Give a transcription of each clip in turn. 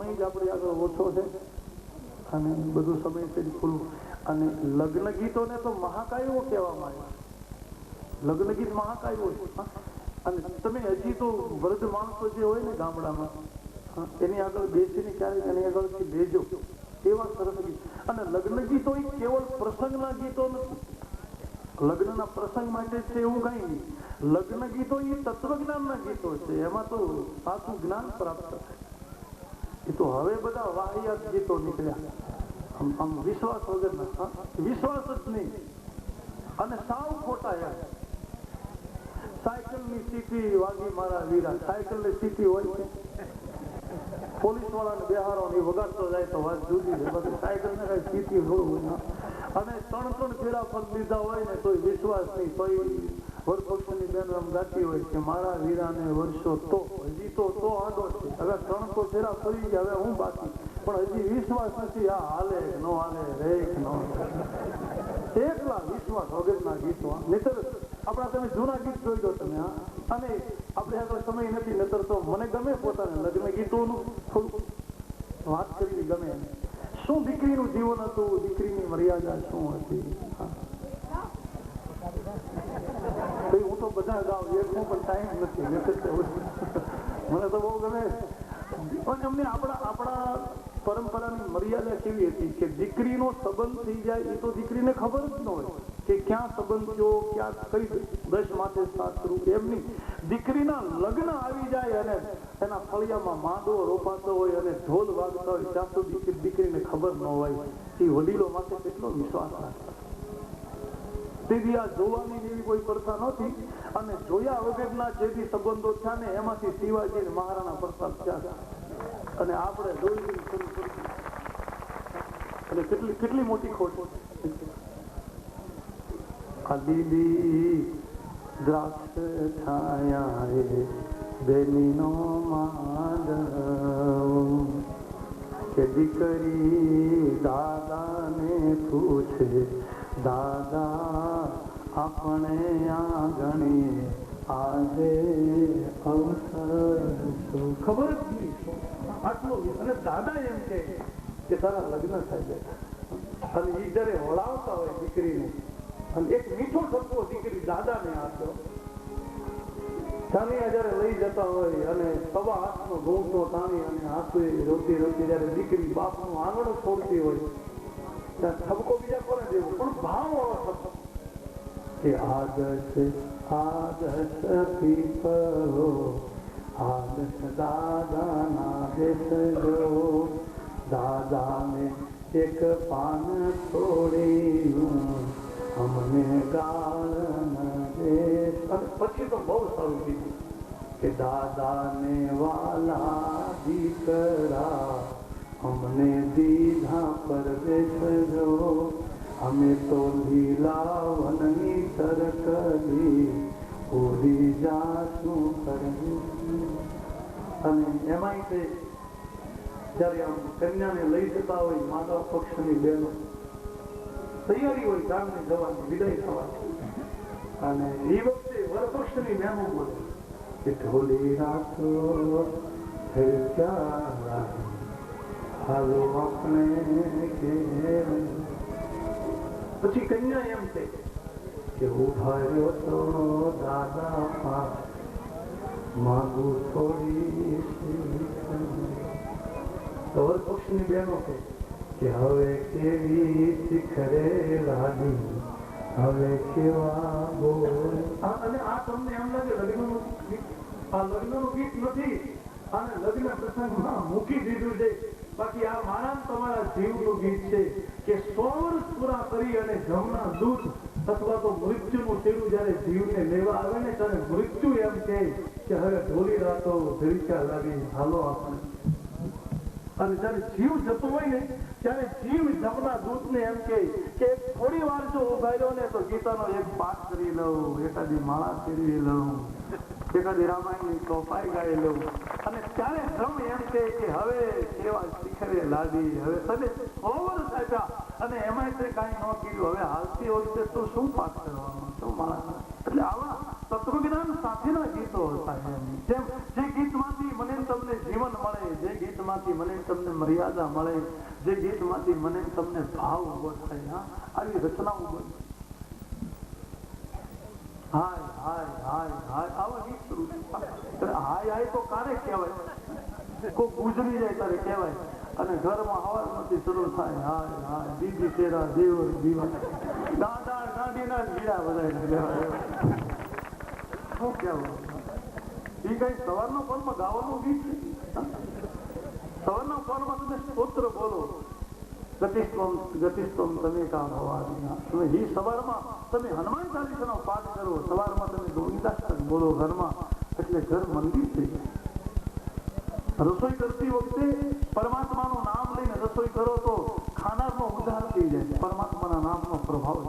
સમય જ આપણે આગળ ઓછો છે અને બધું સમય છે ખુલ્લું. અને લગ્ન ગીતોને તો મહાકાવ્યો કહેવામાં આવે. લગ્ન ગીત મહાકાવ્યો છે. અને તમે હજી તો વૃદ્ધ માણસો જે હોય ને ગામડામાં, એની આગળ બેસીને ક્યારેક એની આગળથી બેજો, એવા સરસ ગીત. અને લગ્ન ગીતો એ કેવળ પ્રસંગના ગીતો નથી, લગ્નના પ્રસંગ માટે છે એવું કઈ નહીં. લગ્ન ગીતો એ તત્વજ્ઞાનના ગીતો છે, એમાં તો સાચું જ્ઞાન પ્રાપ્ત થાય. એ તો હવે બધા વાહિયાત ગીતો નીકળ્યા, આમ વિશ્વાસ વગરના, વિશ્વાસ જ નહીં અને સાવ ખોટા. યાર સાયકલની સીટી વાગી મારા વીરા, સાયકલની સીટી હોય છે, પોલીસ વાળાને બેહારો ને વગાડતો જાય તો વાત જુદી છે. બધું સાયકલ ને કઈ સીટી હોય. અને 3 ફેરા ફળ લીધા હોય ને તોય વિશ્વાસ નહીં, તોય વરપક્ષની બેન આમ ગાતી હોય કે મારા વીરાને વર્ષો તો હજી તો આડો છે. હવે 3 ફેરા ફરી ગયા, હવે હું બાકી, પણ હજી વિશ્વાસ નથી. આ હાલે ન હાલે, રે ન એકલા વિશ્વાસ વગરના ગીતો. નહીતર આપણા તમે જૂના ગીત જોઈ દો તમે. અને આપણે આગળ સમય નથી, નહીતર તો મને ગમે પોતાને લગ્ન ગીતોનું થોડું વાત કરવી ગમે. શું દીકરીનું જીવન હતું, દીકરીની મર્યાદા શું હતી. હું તો બધા ગાઉં, એકનું પણ ટાઈમ નથી, મને તો બહુ ગમે. પણ અમને આપણા પરંપરાની મર્યાદા કેવી હતી કે દીકરીનો સંબંધ થઈ જાય એ તો દીકરીને ખબર જ ન હોય કે ક્યાં સંબંધ થયો, ક્યાં કઈ 10 માથે સાસરું, એમ નહીં. દીકરીના લગ્ન આવી જાય અને એના ફળિયામાં માંડવો રોપાતો હોય અને ઢોલ વાગતા હોય ત્યાં સુધી દીકરીને ખબર ન હોય કે વડીલો માટે કેટલો વિશ્વાસ રાખતા. તેથી આ જોવાની જેવી કોઈ પ્રથા નહોતી. અને જોયા વગરના જે બી સંબંધો થયા ને એમાંથી શિવાજી અને મહારાણા પ્રતાપ થયા. અને આપણે જોઈ અને કેટલી મોટી ખોટ. આ લીલી દ્રાક્ષ છાયા બેલીનો માધવ કે દીકરી દાદાને પૂછે, દાદા આપણે આંગણે આજે અવસર શું. ખબર જ નહીં આટલો. અને દાદા એમ કે તારા લગ્ન થાય. અને એ જયારે વળાવતા હોય દીકરીને, અને એક મીઠો સપવો દીકરી દાદાને આપ્યો, ચાનિયા જયારે લઈ જતા હોય અને 8.5 ઘૂંટો તાણી અને હાથે રોતી જયારે દીકરી બાપનું આંગણું છોડતી હોય ત્યાં ઠપકો બીજા કોને દેવો, પણ ભાવ વાળો ઠપકો કે આદર્શ પીપળો, આદર્શ દાદાના દેશજો, દાદાને એક પાન છોડ્યું અમને ગાળ ન દેશ. અને પછી તો બહુ સારું કીધું કે દાદાને વાલા દીકરા અમને દીધા પરદેશજો, અમે તો લીલાવનની તરકલી પૂરી જાશું કરવી. અને એમાંય તે જયારે આમ કન્યાને લઈ જતા હોય માતા પક્ષની બહેનો, તૈયારી હોય ગામને જવાની, વિદાય થવાની. અને એ વખતે વરપક્ષની બહેનો બોલે કે ઢોલી રાતો હાલો આપણે કે. પછી કન્યા એમ છે કે ઉભાર્યો તો દાદા પાસ માગું થોડી. તો વરપક્ષની બહેનો છે કે હવે કેવી શિખરે લાગી, હવે કેવા બોલ. અને આ તમને એમ લાગે લગ્નનું ગીત, આ લગ્નનું ગીત નથી, અને લગ્ન પ્રસંગમાં મૂકી દીધું છે. બાકી આ મારા તમારા જીવનું ગીત છે કે 100 વર્ષ પૂરા કરી અને જમણા દૂધ અથવા તો મૃત્યુનું તેડું જયારે જીવને લેવા આવે ને ત્યારે મૃત્યુ એમ કહે કે હવે ઢોલી રાતો ધરીચા લાગી હાલો આપણે. અને જયારે જીવ જતો હોય ને ત્યારે જીવ જમના દૂધને એમ કે થોડી વાર જો ઉભા રહ્યો ને તો ગીતાનો એક પાઠ કરી લઉં, એકાદી માળા ફેરવી લઉં, એકાદી રામાયણની ચોપાઈ ગાઈ લઉં. અને ત્યારે ધર્મ એમ કે હવે કેવા શિખરે લાદી, હવે તને 100 વર્ષ આપ્યા અને એમાં કઈ ન કીધું, હવે હાલતી વખતે તો શું પાઠ કરવાનો, શું માળા. એટલે આવા તત્વજ્ઞાન સાથેના ગીતો હતા. જેમ જે ગીતમાંથી મને તમને જીવન મળે, જે ગીતમાંથી મને તમને મર્યાદા મળે, જે ગીતમાંથી મને તમને ભાવ ઉભો થાય, આવી રચનાઓ બને. હાય હાય હાય હાય આવા ગીત શરૂ થાય. હાય હાય તો કારે કહેવાય, કોઈ ગુજરી જાય ત્યારે કહેવાય. અને ઘરમાં હવારમાંથી શરૂ થાય હાય હાય દીદી તેરા દેવર દીવા, દાદા ગાડીના ગીરા બધા શું કેવું. એ કઈ સવારના પરમાં ગાવાનું ગીત છે. સવારના પરમાં તમે સ્તોત્ર બોલો, ગતિસ્તમ તમે કા ભવાની. તમે એ સવારમાં તમે હનુમાન ચાલીસાનો પાઠ કરો, સવારમાં તમે ગોવિંદાષ્ટક બોલો ઘરમાં, એટલે ઘર મંદિર થઈ જાય. રસોઈ કરતી વખતે પરમાત્માનું નામ લઈને રસોઈ કરો તો ખાનારનો ઉદ્ધાર થઈ જાય, પરમાત્માના નામનો પ્રભાવ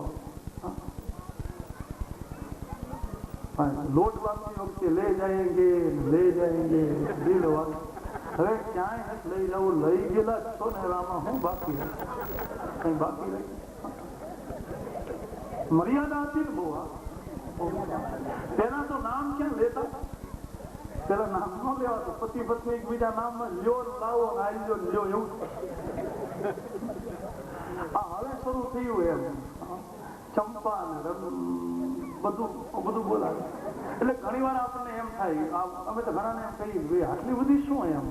થાય. લોટ બાંધતી વખતે લે જાયંગે દિલ વાગે. હવે ક્યાંય લઈ જવું, લઈ ગયેલા છો ને રામા હું બાકી કઈ બાકી રહી. મર્યાદા હતી ને બહુ. તેના તો નામ ક્યાં લેતા, પેલા નામ ન લેવાતું. પતિ પત્ની એકબીજા નામમાં લ્યો લાવો આવી લ્યો એવું. હવે શરૂ થયું એમ ચંપા ને બધું બોલાવે. એટલે ઘણી વાર આપણને એમ થાય, અમે તો ઘણાને એમ કહીએ આટલી બધી શું એમ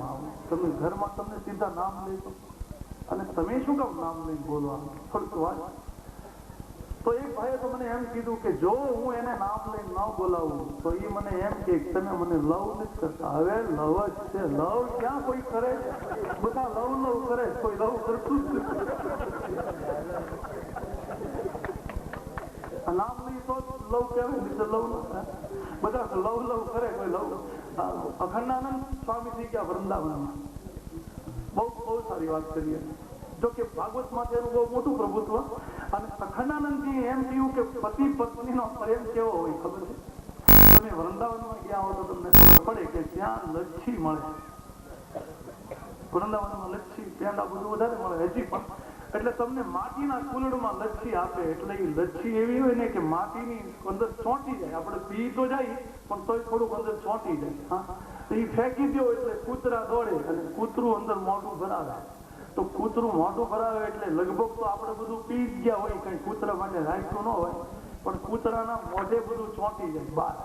તમે ઘરમાં તમને સીધા નામ લઈ દો અને તમે શું કામ નામ લઈને બોલવા થોડીક વાત. તો એક ભાઈએ તો મને એમ કીધું કે જો હું એને નામ લઈને ન બોલાવું તો એ મને એમ કે તમે મને લવ નથી કરતા. હવે લવ જ છે, લવ ક્યાં કોઈ કરે, બધા લવ કરે, કોઈ લવ કરતું જ નામ લઈ તો લવ કહેવાય, લવ બધા લવ કરે, કોઈ લવ. અખંડાનંદ સ્વામી થઈ ગયા વૃંદાવનમાં, બહુ સારી વાત કરીએ. જો કે ભાગવત માં તેનું બહુ મોટું પ્રભુત્વ. અને અખંડાનંદજી એમ કહ્યું કે પતિ પત્નીનો પ્રેમ કેવો હોય ખબર છે? તમે વૃંદાવનમાં ગયા હો તો તમને ખબર પડે કે ત્યાં લચ્છી મળે. વૃંદાવનમાં લચ્છી પેંડા બધું વધારે મળે હજી પણ. એટલે તમને માટીના કુલડમાં લચ્છી આપે. એટલે એ લચ્છી એવી હોય ને કે માટીની અંદર ચોંટી જાય. આપણે પી તો જાય પણ તોય થોડુંક અંદર ચોંટી જાય. એ ફેંકી દો એટલે કૂતરા દોડે અને કૂતરું અંદર મોઢું ભરાવે. તો કૂતરું મોઢું ભરાવે એટલે લગભગ તો આપણે બધું પી જ ગયા હોય, કઈ કૂતરા માટે રાખ્યું ન હોય, પણ કૂતરાના મોઢે બધું ચોંટી જાય બહાર.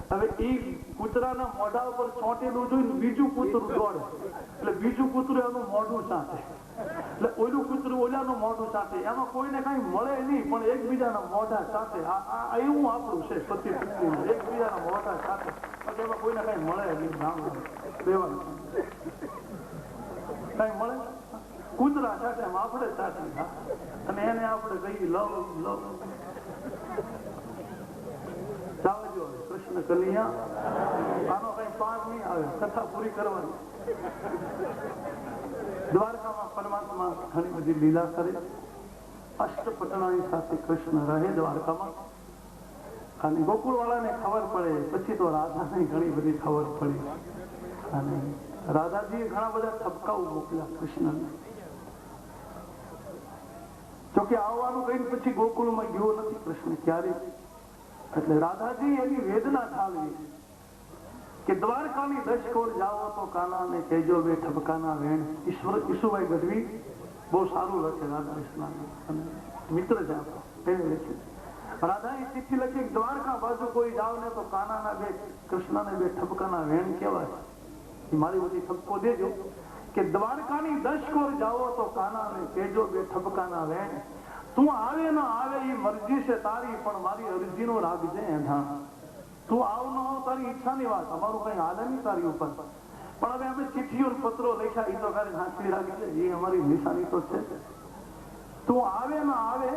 હવે એ કૂતરાના મોઢા ઉપર ચોંટેલું જોઈને બીજું કૂતરું દોડે એટલે બીજું કૂતરું એનું મોઢું ચાટે, એટલે ઓલું કૂતરું ઓલાનું મોઢું ચાટે. એમાં કોઈને કઈ મળે નહીં પણ એકબીજાના મોઢા ચાટે. એવું આપણું છે પતિ પત્ની, એકબીજાના મોઢા ચાટે. એમાં કોઈને કઈ મળે નહીં, નામ દેવાનું કઈ મળે. કૂતરા ચાટે એમ આપણે ચાટી અને એને આપણે કહીએ લવ લવ. ચાવજો કૃષ્ણ કનૈયા, આનો કઈ પાર નહીં આવે, કથા પૂરી કરવાની. દ્વારકામાં પરમાત્મા ઘણી બધી લીલા કરે. અષ્ટપટનાની સાથે કૃષ્ણ રહે દ્વારકામાં. અને ગોકુળ વાળાને ખબર પડે પછી તો રાધાને ઘણી બધી ખબર પડી. અને રાધાજીએ ઘણા બધા ઠપકાઓ મોકલ્યા કૃષ્ણને. જોકે આવવાનું કઈ પછી ગોકુળમાં ગયો નથી કૃષ્ણ ક્યારે. એટલે રાધાજી એની વેદના ઠાલવી કે દ્વારકાની દશકોર જાઓ તો કાનાને કહેજો બે ઠપકાના વેણ. ઈશુભાઈ ગઢવી બહુ સારું લખે રાધા કૃષ્ણ અને મિત્ર જ આપો તેને લખ્યું. રાધાએ ચિઠ્ઠી લખી દ્વારકા બાજુ કોઈ જાવ ને તો કાનાના બે કૃષ્ણને બે ઠપકાના વેણ કહેવાય. મારી બધી ઠપકો દેજો કે દ્વારકાની દશકોર જાઓ તો કાનાને કહેજો બે ઠપકાના વેણ. તું આવે ન આવે એ મરજી છે તારી પણ મારી અરજી નો રાખજે એંધાણ. તું આવ ન આવ તારી ઈચ્છાની વાત, અમારું કઈ હાલે નહીં તારી ઉપર. પણ હવે અમે ચિઠ્ઠીઓ પત્રો લખ્યા એ તો ખાલી સાચવી રાખજે, એ અમારી નિશાની તો છે. તું આવે ન આવે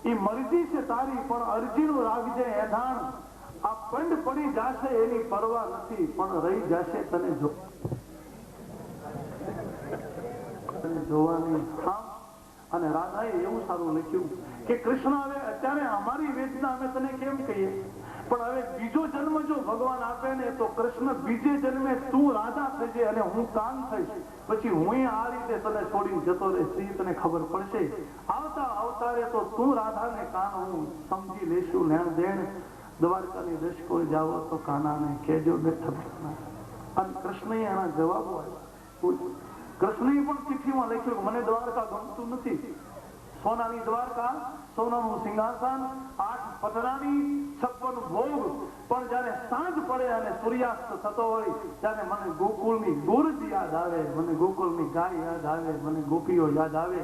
એ મરજી છે તારી પણ અરજી નું રાખજે એંધાણ. આ પંડ પડી જશે એની પરવા નથી પણ રહી જશે તને જોવાની. અને રાધાએ એવું સારું લખ્યું કે કૃષ્ણ હવે અત્યારે અમારી વેદના અમે તને કેમ કહીએ, પણ હવે બીજો જન્મ જો ભગવાન આપે ને તો કૃષ્ણ બીજે જન્મે તું રાધા થશે અને હું કાન થઈશ. પછી હું આ રીતે તને છોડીને જતો રહેશે, તને ખબર પડશે. આવતા અવતારે તો તું રાધાને કાન હું સમજી લેશું લેણ દેણ. દ્વારકાની દશકોર જાવો તો કાનાને કહેજો બે ઠપકાના. અને કૃષ્ણએ એના જવાબો આપ્યા. કૃષ્ણએ પણ ચિઠ્ઠીમાં લખ્યું કે મને દ્વારકા ગમતું નથી. સોનાની દ્વારકા, સોનાનું સિંહાસન, 8 પતરાની 56 ભોગ, પણ જયારે સાંજ પડે અને સૂર્યાસ્ત થતો હોય ત્યારે મને ગોકુળની ગોરજ યાદ આવે, મને ગોકુળની ગાય યાદ આવે, મને ગોપીઓ યાદ આવે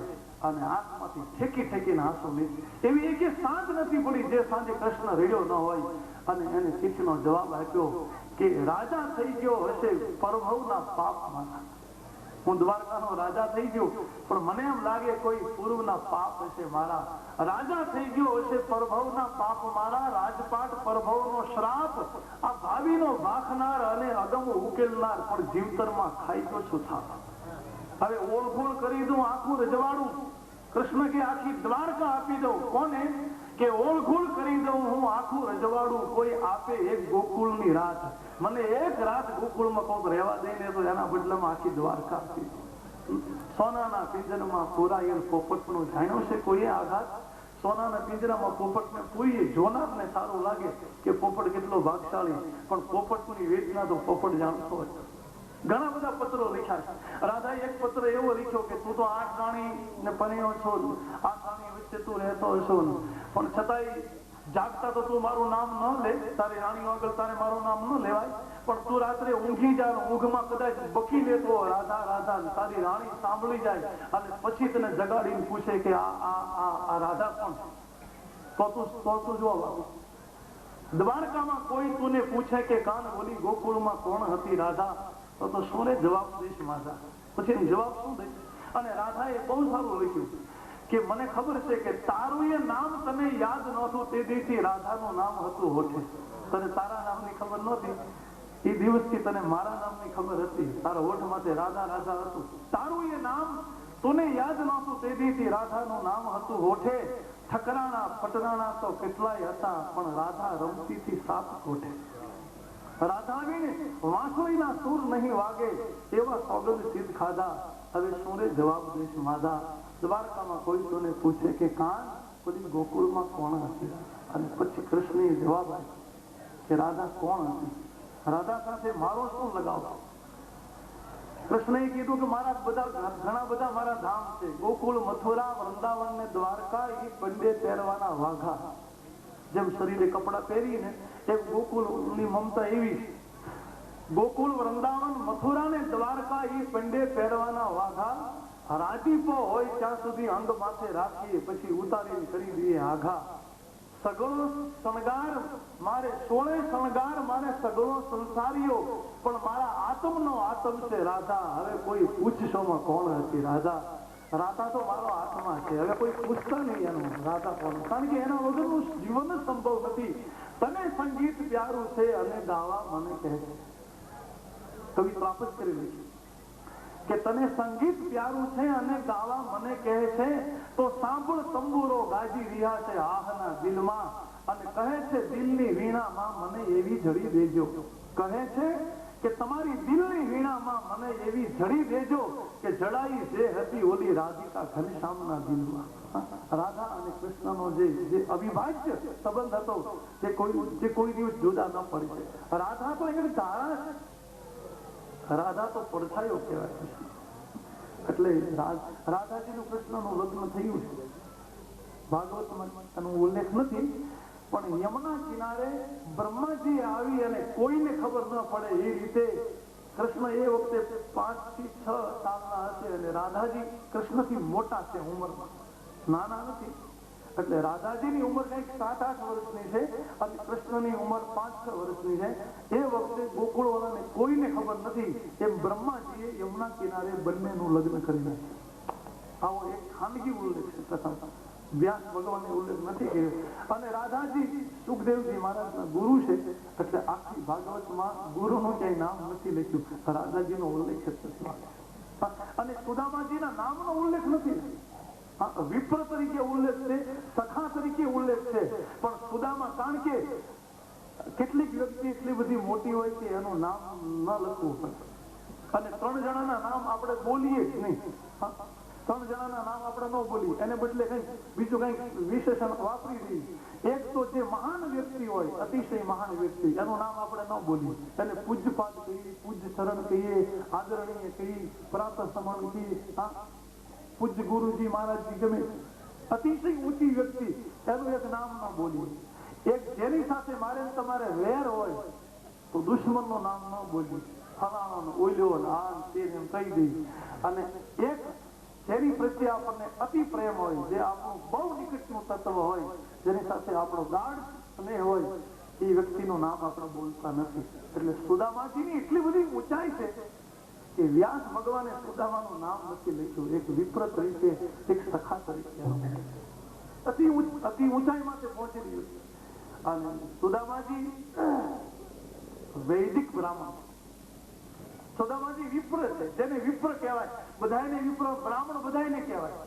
અને આંખમાંથી ઠેકી ઠેકીને આંસુ નીકળે. એવી એક સાંજ નથી પડી જે સાંજે કૃષ્ણ રેડ્યો ન હોય. અને એને ચિઠ્ઠીનો જવાબ આપ્યો કે રાજા થઈ ગયો હશે પરભવના પાપમાં. હું દ્વારકાનો રાજા થઈ ગયો, પણ મને એમ લાગે કોઈ પૂર્વના પાપ હશે મારા. રાજા થઈ ગયો હશે પરભવના પાપ મારા. રાજપાટ પરભવનો શ્રાપ, આ ભાવિનો ભાખનાર અને અગમ ઉકેલનાર, પણ જીવતરમાં ખાઈ ગયો છું થાપ. હવે ઓળખોળ કરી દઉં આખું રજવાડું. કૃષ્ણ કે આખી દ્વારકા આપી દઉં. કોને? કે ઓળખોળ કરી દઉં હું આખું રજવાડું, કોઈ આપે એક ગોકુળની રાત. મને એક રાત ગોકુળમાં કોક રહેવા દઈને તો એના બદલામાં આખી દ્વારકા આપી. સોનાના પિંજરમાં પુરાયેલ પોપટનો જાણ્યો છે કોઈએ આઘાત? સોનાના પિંજરામાં પોપટને પૂરીએ જોનારને સારું લાગે કે પોપટ કેટલો ભાગશાળી, પણ પોપટની વેદના તો પોપટ જાણતો હતો. ઘણા બધા પત્રો લખ્યા છે. રાધાએ એક પત્ર એવો લખ્યો કે તું તો 8 રાણી ને પરણ્યો છો, 8 રાણી વચ્ચે તું રહેતો હશો, પણ છતાંય જાગતા તો તું મારું નામ ન લે. તારી રાણીઓ આગળ તારે મારું નામ ન લેવાય, પણ તું રાત્રે ઊંઘી જા, ઊંઘમાં કદાચ બકી લેતો રાધા રાધા, તારી રાણી સાંભળી જાય અને પછી તને જગાડીને પૂછે કે આ રાધા કોણ? તો તું જવાબ આપે. દ્વારકામાં કોઈ તુને પૂછે કે કાન બોલી ગોકુળમાં કોણ હતી રાધા, તો શું રે જવાબ દઈશ માધા? પછી જવાબ શું દઈશ? અને રાધાએ બહુ સારું લખ્યું કે મને ખબર છે કે તારું એ નામ તને યાદ નહોતું તે દિવસથી રાધાનું નામ હતું હોઠે. તને તારા નામની ખબર નહોતી, એ દિવસથી તને મારા નામની ખબર હતી. તારા હોઠમાંથી રાધા રાધા હતું. તારું એ નામ તને યાદ નહોતું તે દિવસથી રાધાનું નામ હતું હોઠે. ઠકરાણા પટરાણા તો કેટલાય હતા, પણ રાધા રમતી થી 7 કોઠે. રાધા વિને વાંસળીના સૂર નહીં વાગે, એવા સોગંદ સિદ્ધ ખાધા. હવે શું રે જવાબ દઈશ માધા? દ્વારકામાં કોઈ તને પૂછે કે કાન બોલી ગોકુળમાં કોણ હતી? અને પછી કૃષ્ણએ જવાબ આપ્યો કે રાધા કોણ હતી? રાધા સાથે મારો શું લગાવ? કૃષ્ણએ કીધું કે મારા ઘણા બધા મારા ધામ છે. ગોકુળ, મથુરા, વૃંદાવન ને દ્વારકા, એ બંને પહેરવાના વાઘા. જેમ શરીરે કપડા પહેરીને એમ ગોકુળની મમતા એવી. ગોકુળ, વૃંદાવન, મથુરા ને દ્વારકા, એ બંને પહેરવાના વાઘા. રાજીપો હોય ત્યાં સુધી અંગ માથે રાખીએ, પછી ઉતારીને કરી દઈએ આઘા. સગળો શણગાર મારે, 16 શણગાર મારે સગળો સંસારીઓ, પણ મારા આત્મનો આત્મ છે રાધા. હવે કોઈ પૂછશોમાં કોણ હતી રાધા? રાધા તો મારો આત્મા છે. હવે કોઈ પૂછતા નહીં એનું રાધા કોણ, કારણ કે એના વગરનું જીવન સંભવ નથી. તને સંગીત પ્યારું છે અને ગાવા મને કહે છે. કવિ પ્રાપ્ત કરી લઈશું કે તને સંગીત પ્યારું છે અને ગાવા મને કહે છે, તો સાંભળ તંબુરો ગાજી રહ્યા છે આહના દિલમાં, અને કહે છે દિલની વીણામાં મને એવી જડી દેજો. કહે છે કે તમારી દિલની વીણામાં મને એવી જડી દેજો કે જડાઈ જે હતી ઓલી રાધિકા ઘનશ્યામના દિલમાં. રાધા અને કૃષ્ણનો જે અવિભાજ્ય સંબંધ હતો, જે કોઈ દિવસ જુદા ન પડી. રાધા તો એક ધારા છે, રાધા તો પડછાયો કહેવાય. એટલે રાધાજીનું કૃષ્ણનું લગ્ન થયું છે. ભાગવતમાં એનો ઉલ્લેખ નથી, પણ યમુના કિનારે બ્રહ્માજી આવી અને કોઈને ખબર ન પડે એ રીતે કૃષ્ણ એ વખતે 5 થી 6 સાલના હશે, અને રાધાજી કૃષ્ણથી મોટા છે ઉંમરમાં, નાના નથી. એટલે રાધાજીની ઉંમર કંઈક 7-8 વર્ષની છે અને કૃષ્ણની ઉંમર 5-6 વર્ષની છે. એ વખતે ગોકુળવાળાને કોઈને ખબર નથી એમ બ્રહ્માજીએ યમુના કિનારે બંનેનું લગ્ન કરી નાખ્યું. આવો એક ખાનગી ઉલ્લેખ છે કથા. વ્યાસ ભગવાનને ઉલ્લેખ નથી કર્યો. અને રાધાજી સુખદેવજી મહારાજના ગુરુ છે, એટલે આખી ભાગવતમાં ગુરુનું ક્યાંય નામ નથી લખ્યું. રાધાજીનો ઉલ્લેખ છે. અને સુદામાજીના નામનો ઉલ્લેખ નથી. વિપ્ર તરીકે ઉલ્લેખ છે, સખા તરીકે ઉલ્લેખ છે, પણ સુદામા, કારણ કે કેટલીક વ્યક્તિ એટલી બધી મોટી હોય કે એનું નામ ન લખવું પડે. અને 3 જણાના નામ આપણે બોલીએ જ નહીં. 3 જણાના નામ આપણે ન બોલીએ, એને બદલે કઈ બીજું કઈ વિશેષણ વાપરી દઈએ. એક તો તો જે મહાન વ્યક્તિ હોય, અતિશય મહાન વ્યક્તિ, એનું નામ આપણે ન બોલીએ, એને પૂજ્યપાદ કહીએ, પૂજ્ય ચરણ કહીએ, આદરણીય કહીએ, પ્રાતઃ સમાન કહીએ, પૂજ્ય ગુરુજી મહારાજજી, ગમે અતિશય ઊંચી વ્યક્તિ, એનું એક નામ ન બોલીએ. એક જેની સાથે મારે તમારે વેર હોય તો દુશ્મનનું નામ ન બોલીએ, ફલાણો ઓલ્યો આ તે એમ કહી દઈએ. અને એક જેની પ્રત્યે આપણને અતિ પ્રેમ હોય, જે આપણું બહુ નિકટનું તત્વ હોય, જેની સાથે આપણો ગાઢ સ્નેહ હોય, એ વ્યક્તિનું નામ આપણે બોલતા નથી. એટલે સુદામાજીની એટલી બધી ઊંચાઈ છે કે વ્યાસ ભગવાને સુદામાનું નામ નથી લખ્યું. એક વિપ્ર તરીકે, એક સખા તરીકે અતિ ઊંચાઈમાં તે પહોંચી ગયું. અને સુદામાજી વૈદિક બ્રાહ્મણ, સુદામાજી વિપ્ર છે, જેને વિપ્ર કહેવાય. બધાને વિપ્ર, બ્રાહ્મણ બધાને કહેવાય,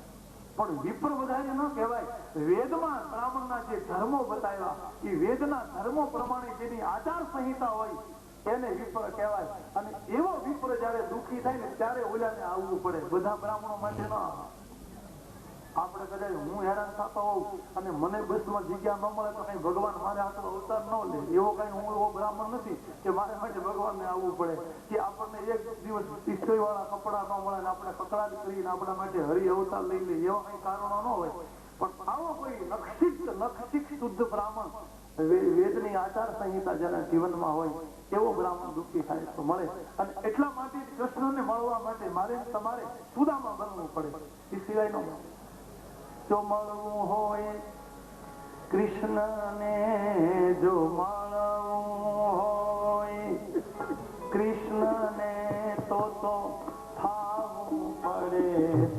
પણ વિપ્ર બધાને ન કહેવાય. વેદમાં બ્રાહ્મણના જે ધર્મો બતાવ્યા, એ વેદના ધર્મો પ્રમાણે જેની આચાર સંહિતા હોય એને વિપ્ર કહેવાય. અને એવો વિપ્ર જયારે દુઃખી થાય ને ત્યારે ઓલાને આવવું પડે. બધા બ્રાહ્મણો માટે ન આવે. આપણે કદાચ હું હેરાન થતો હોઉં અને મને બસમાં જગ્યા ન મળે તો કઈ ભગવાન મારે હાથનો અવતાર ન લે, એવો કઈ હું એવો બ્રાહ્મણ નથી કે મારે માટે ભગવાનને આવવું પડે. કે આપણને એક દિવસ ઇસ્ત્રી વાળા કપડા ન મળે, આપણે કકડાટ કરીને આપણા માટે હરિ અવતાર લઈ લે, એવા કઈ કારણો ન હોય. પણ આવો કોઈ લક્ષિત શુદ્ધ બ્રાહ્મણ, વેદની આચાર સંહિતા જેના જીવનમાં હોય, એવો બ્રાહ્મણ દુઃખી થાય તો મળે. અને એટલા માટે કૃષ્ણને મળવા માટે મારે તમારે સુદામા બનવું પડે, એ સિવાય ન મળે. જો મળવું હોય કૃષ્ણને, જો મળવું હોય કૃષ્ણને, તો થાવું પડે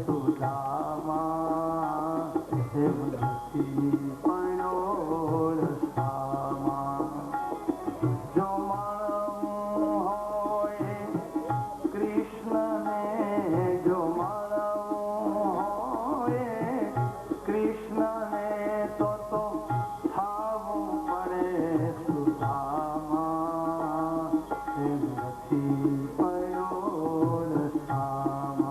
સુદામા. એમ નથી પડ્યો રસ્તામાં. જો મળવું હોય કૃષ્ણને, જો મળવું હોય કૃષ્ણને, તો થાવું પડે સુદામા. એમ નથી પડ્યો રસ્તામાં,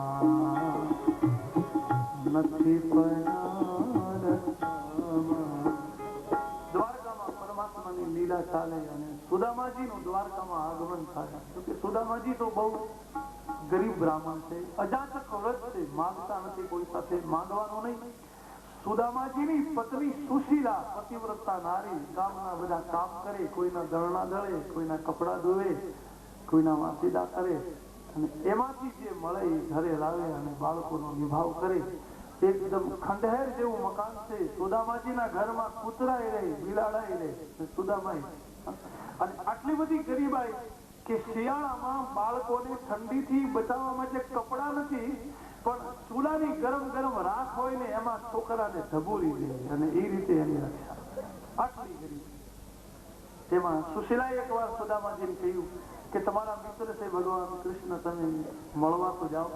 નથી પડ્યો રસ્તામાં. દ્વારકામાં પરમાત્માની લીલા ચાલે અને સુદામાજીનું દ્વારકામાં આગમન થાય. સુદામાજી તો બહુ ગરીબ બ્રાહ્મણ છે, અજાતક વ્રત છે, માંગતા નથી, કોઈ સાથે માંગવાનું નહીં. સુદામાજીની પત્ની સુશીલા, પતિવ્રતા નારી, ગામના બધા કામ કરે, કોઈના દળના દળે, કોઈના કપડા ધોવે, કોઈના વાસીદા કરે, અને એમાંથી જે મળે એ ઘરે લાવે અને બાળકોનો નિભાવ કરે. એકદમ ખંડહેર જેવું મકાન છે. સુદામાજીના ઘરમાં કૂતરાય રહે, બિલાડાય રહે, સુદામાય. અને આટલી બધી ગરીબાઈ કે શિયાળામાં બાળકોને ઠંડીથી બચાવવા માટે કપડા નથી, પણ ચૂલાની ગરમ ગરમ રાખ હોય ને એમાં છોકરાને ધબૂરી દે અને એ રીતે એની રક્ષા. આટલી ગરીબ. તેમાં સુશીલાએ એકવાર સુદામાજીને કહ્યું કે તમારા મિત્ર છે ભગવાન કૃષ્ણ, તમે મળવા તો જાઓ.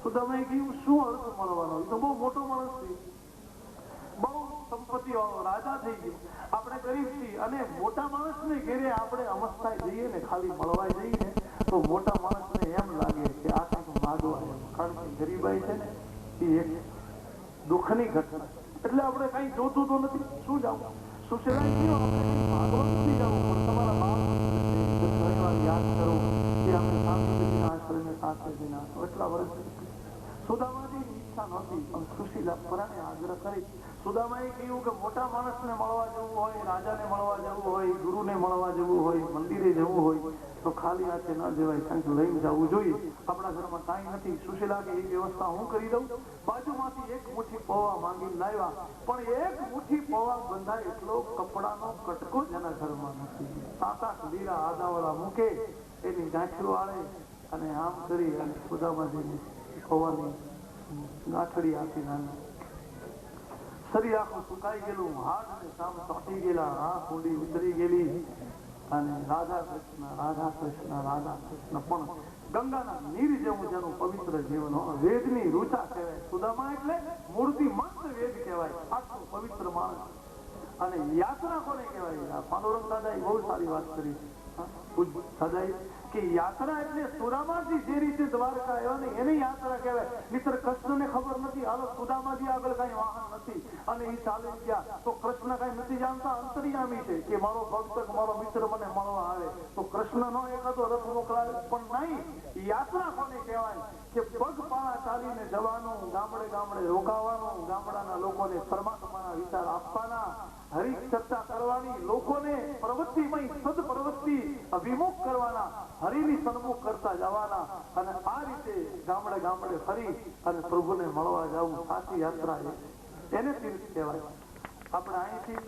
સુદામાએ કહ્યું શું અર્થ મળવાનો? એ તો બહુ મોટો માણસ છે, બહુ સંપત્તિ વાળો રાજા થઈ ગયો, આપણે ગરીબ છીએ. અને મોટા માણસને ઘેરે આપણે અવસ્થાએ જઈએ ને, ખાલી મળવા જઈએ ને, તો મોટા માણસને એમ લાગે કે આ કંઈક માગવા. કારણ કે ગરીબાઈ છે ને એ એક દુઃખની ઘટના. એટલે આપણે કઈ જોતું તો નથી, શું જાવ. સુશીલાએ કહ્યું આપણે માગવા નથી જવું, પણ તમારા બાળકો યાદ કરો કે અમે સાંસ્કૃતિક આશ્રમે સાથે જઈને એટલા વર્ષ. સુદામાજીની ઈચ્છા નહોતી, પણ સુશીલા પરાણે આગ્રહ કરી. સુદામાએ કહ્યું કે મોટા માણસને મળવા જવું હોય, રાજાને મળવા જવું હોય, ગુરુને મળવા જવું હોય, મંદિરે જવું હોય તો ખાલી હાથે ન જવાય, કંઈક લઈને જવું જોઈએ. આપણા ઘરમાં કાંઈ નથી. સુશીલા કે એ વ્યવસ્થા હું કરી દઉં. બાજુમાંથી એક મુઠ્ઠી પૌવા માંગીને લાવ્યા, પણ એક મુઠ્ઠી પૌવા બંધાય એટલો કપડાનો કટકો જેના ઘરમાં નથી. 7-8 લીરા આદાવાળા મૂકે, એની ગાંઠીઓ આળે અને આમ કરી અને સુદામાજીની પૌવાની ગાંઠડી આપી નાની. શરીર આખું સુકાઈ ગયેલું, હાથ અને કામ ચોંટી ગયેલા, આંખ ઊંડી ઉતરી ગયેલી. અને રાધા કૃષ્ણ રાધા કૃષ્ણ રાધા કૃષ્ણ. પણ ગંગાના નીર જેવું જેનું પવિત્ર જીવન, વેદની રૂચા કહેવાય. સુદામા એટલે મૂર્તિમંત વેદ કહેવાય, આટલું પવિત્ર માણસ. અને યાત્રા કોને કહેવાય? પાંડુરંગ દાદાએ બહુ સારી વાત કરી દાદાએ કે યાત્રા એટલે સુદામાજી જે રીતે દ્વારકા આવ્યા ને એને યાત્રા કહેવાય. મિત્ર કૃષ્ણને ખબર નથી, હાલો સુદામાજી આગળ કઈ વાહન નથી અને એ ચાલી ગયા તો કૃષ્ણ કઈ નથી જાણતા, અંતર્યામી છે કે મારો ભક્ત મારો મિત્ર મને મળવા આવે તો કૃષ્ણ નો એકાદો રથ મોકલાવે. પણ નહીં, યાત્રા કોને કહેવાય કે પગપાળા ચાલીને જવાનું, ગામડે ગામડે રોકાવાનું, ગામડાના લોકોને પરમાત્માના વિચાર આપવાના, હરિ ચર્ચા કરવાની, લોકોને પ્રવૃત્તિમય સદ પ્રવૃત્તિ અભિમુખ કરવાના, હરિની સન્મુખ કરતા જવાના અને આ રીતે ગામડે ગામડે ફરી અને પ્રભુને મળવા જવું સાચી યાત્રા એને તીર્થ કહેવાય. આપણે અહીંથી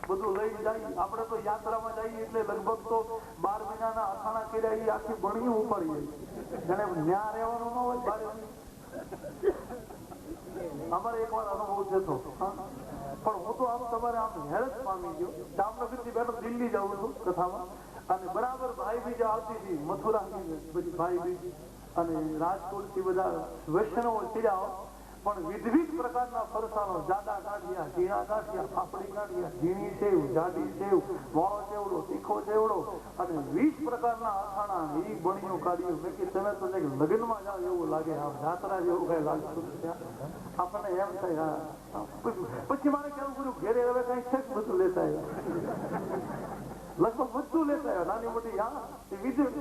બધું લઈ જાય, આપણે તો યાત્રામાં જઈએ એટલે લગભગ તો 12 મહિનાના અથાણા કર્યા એ આખી બણિયું ઉપાડી જાય, જેને ન્યા રહેવાનું ન હોય 12 મહિના. અમારે એકવાર અનુભવ થતો, પણ હું તો આમ તમારે આમ હેરત પામી ગયો. જામનગર થી બેઠો દિલ્હી જાઉં છું કથામાં અને બરાબર ભાઈ બીજ આવતી હતી, મથુરાની બધી ભાઈ બીજ અને રાજકોટ થી બધા વૈષ્ણવો ચડ્યા, પણ વિવિધ પ્રકારના ફરસાણો, જાડા ગાંઠિયા, ઝીણા ગાંઠિયા, પાપડી ગાંઠિયા, ઝીણી સેવ, જાડી સેવ, મોળો ચેવડો, તીખો ચેવડો અને 20 પ્રકારના અથાણા એ બણીઓ કાઢ્યું. મેં કે તમે તો લગ્નમાં જાવ એવું લાગે, આમ જાત્રા જેવું કઈ લાગતું આપણને એમ થાય. પછી મારે કેવું કર્યું, ઘેરે હવે કઈ છે બધું લેતા આવ્યા, લગભગ બધું લેતા આવ્યા, નાની મોટી બીજું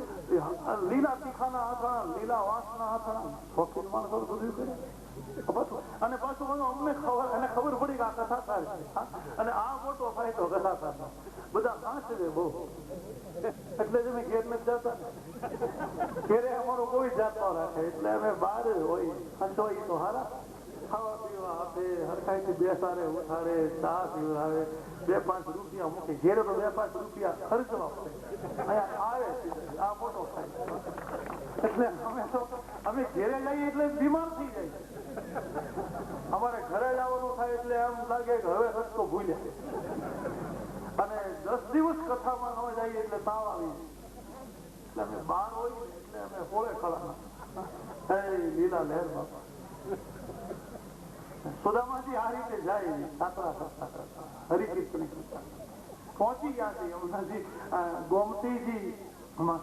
લીલા તીખાના અથાણા, લીલા વાંસના અથાણા, શોખીન માણસો બધું કરે. અને પાછું અમને ખબર પડી કે આ કથાકાર છે અને આ મોટો ફાયદો કથાકાર બધા સાચવે બહુ, એટલે જ અમે ઘેર નથી જતા. ઘેરે અમારો કોઈ જાતો રાખે એટલે અમે બહાર હોય, હસવાઈ તો હારા, ખાવા પીવા આપે, હરખાઈથી બેસાડે, ઉઠાડે, ચા પીવડાવે, 2-5 રૂપિયા મૂકે. ઘેરે તો 2-5 રૂપિયા ખર્ચવા પડે, અહીંયા આવે આ મોટો ફાયદો. એટલે અમે ઘેરે જઈએ એટલે બીમાર થઈ જાય. અમારે ઘરે જવાનું થાય એટલે એમ લાગે કે હવે રસ્તો ભૂલ્યા, અને 10 દિવસ કથામાં ન જઈએ એટલે તાવ આવી. એટલે અમે બહાર હોય એટલે અમે હોળે ખડા લીલા લહેર બાપા. સુદામાજી આ રીતે જાય યાત્રા કરતા કરતા હરિકીર્તન કરતા પહોંચી ગયા છે યમુનાજી ગોમતીજી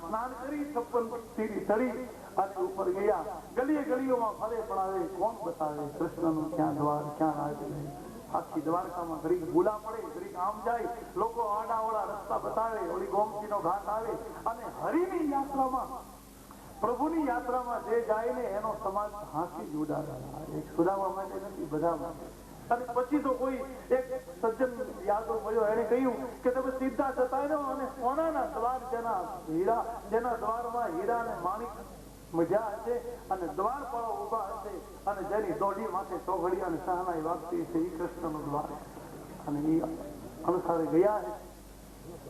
સ્નાન કરી 56 સીડી ચડી અને ઉપર ગયા. ગલીએ ગલીઓમાં ફરે પણ આવે કોણ બતાવે કૃષ્ણનું ક્યાં દ્વાર ક્યાં રાજ. આખી દ્વારકામાં ઘડીક ભૂલા પડે, ઘડીક આમ જાય, લોકો આડાવડા રસ્તા બતાવે, ઓલી ગોમતીનો ઘાટ આવે. અને હરિની યાત્રામાં, પ્રભુની યાત્રામાં જે જાય ને એનો સમાજ હાંસી જ ઉડાડે. એક સુદામા માટે નથી, બધા માટે. અને પછી તો કોઈ એક સજ્જન યાદવ મળ્યો, એને કહ્યું કે તમે સીધા જતા રહ્યો અને સોનાના દ્વાર જેના દ્વારમાં હીરા અને માણિક મજા હશે અને દ્વારપાળો ઉભા હશે અને જેની દોઢી માથે ચોઘડી અને સહનાઈ વાગતી છે એ કૃષ્ણનું દ્વાર. અને એ અનુસારે ગયા છે.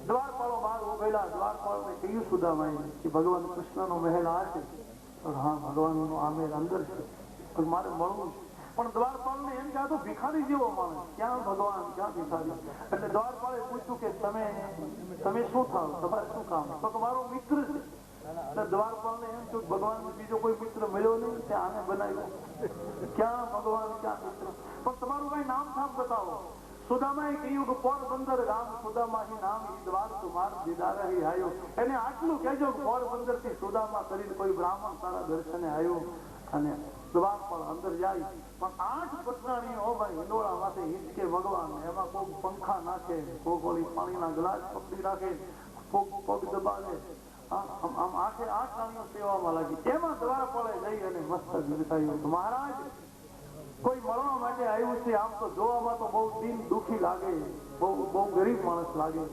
દ્વારપાળો બહાર ઉભેલા, દ્વારપાળોને કહ્યું સુદામાએ કે ભગવાન કૃષ્ણનો મહેલ આ છે. હા, ભગવાનનો આ મહેલ અંદર છે, મારે મળવું છે. પણ દ્વારપાળને એમ કે આ તો ભિખારી જેવો માણસ, ક્યાં ભગવાન ક્યાં ભિખારી. એટલે દ્વારપાળે પૂછ્યું કે તમે શું થાવ, તમારે શું કામ? તો કે મારો મિત્ર છે. એટલે દ્વારપાળને એમ થયું ભગવાન બીજો કોઈ મિત્ર મળ્યો નહીં, ત્યાં આને બનાવ્યો. ક્યાં ભગવાન ક્યાં મિત્ર, પણ તમારું કઈ નામ થામ બતાવો. સુદામાએ કહ્યું કે પોરબંદર ગામ સુદામાહી નામ ઈ દ્વાર તુમાર દીદાર હી આયો. એને આટલું કહેજો કે પોરબંદર થી સુદામા કરીને કોઈ બ્રાહ્મણ તારા દર્શને આવ્યો. અને દ્વાર પર અંદર જાય પણ 8 પટરાણીઓ હિંડોળા માથે હિંચકે ભગવાન, એમાં કોઈ પંખા નાખે, કોઈ પાણીના ગ્લાસ પકડી રાખે, પગ દબાવે, આમ 8 રાણીઓ સેવામાં લાગી. એમાં દ્વારપાળે જઈ અને મસ્તક વિરતાયું. મહારાજ કોઈ મળવા માટે આવ્યું છે, આમ તો જોવામાં તો બહુ દિન દુખી લાગે, બહુ ગરીબ માણસ લાગે.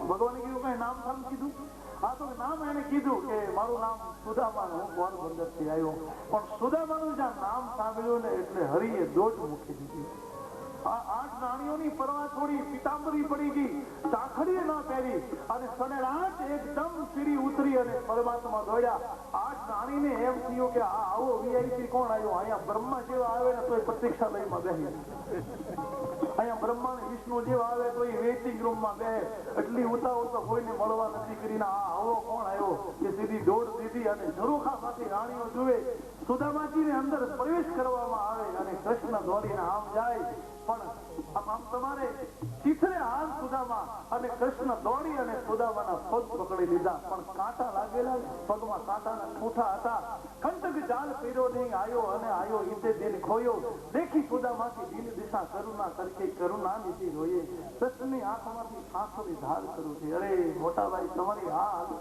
ભગવાને કીધું કઈ નામ થામ કીધું? હા, તો નામ એને કીધું કે મારું નામ સુદામા, હું પોરબંદર થી આવ્યો. પણ સુદામાનું જ્યાં નામ સાંભળ્યું ને એટલે હરિએ દોટ મૂકી દીધી. આ 8 રાણીઓની પરવા છોડી, પીતાંબરી પડી ગઈ, ચાખડીએ ન પહેરી અને સડેલાટ એકદમ સીડી ઉતરી અને પરમાત્મા દોડ્યા. 8 રાણીને એમ થયું કે આવો વીઆઈપી કોણ આવ્યો? અહીંયા બ્રહ્મા જેવા આવે ને તો પ્રતીક્ષાલયમાં બેસી, અહીંયા બ્રહ્મા ને વિષ્ણુ જેવા આવે તો એ વેઇટિંગ રૂમમાં બે. એટલી ઉતાવળ તો કોઈને મળવા નથી કરીને આવો કોણ આવ્યો કે સીધી દોડ દીધી અને ઝરૂખા સાથે રાણીઓ જુએ. સુદામાજીને અંદર પ્રવેશ કરવામાં આવે અને કૃષ્ણ દોડીને આમ જાય, પણ આમ તમારે ચીથરે હાલ સુદામા અને કૃષ્ણ દોડી અને સુદામાના પગ પકડી લીધા, પણ કાંટા લાગેલા, પગમાં કાંટાના ઠૂઠા હતા. કંટક જાલ પીરો નહીં આયો અને આયો ઈતે દિલ ખોયો, દેખી સુદામાથી દિલ દિશા કરુણા કરકે કરુણા નીતિ જોઈએ. કૃષ્ણની આંખમાંથી આંસુની ધાર કરું છે. અરે મોટા ભાઈ, તમારી આ હાલત,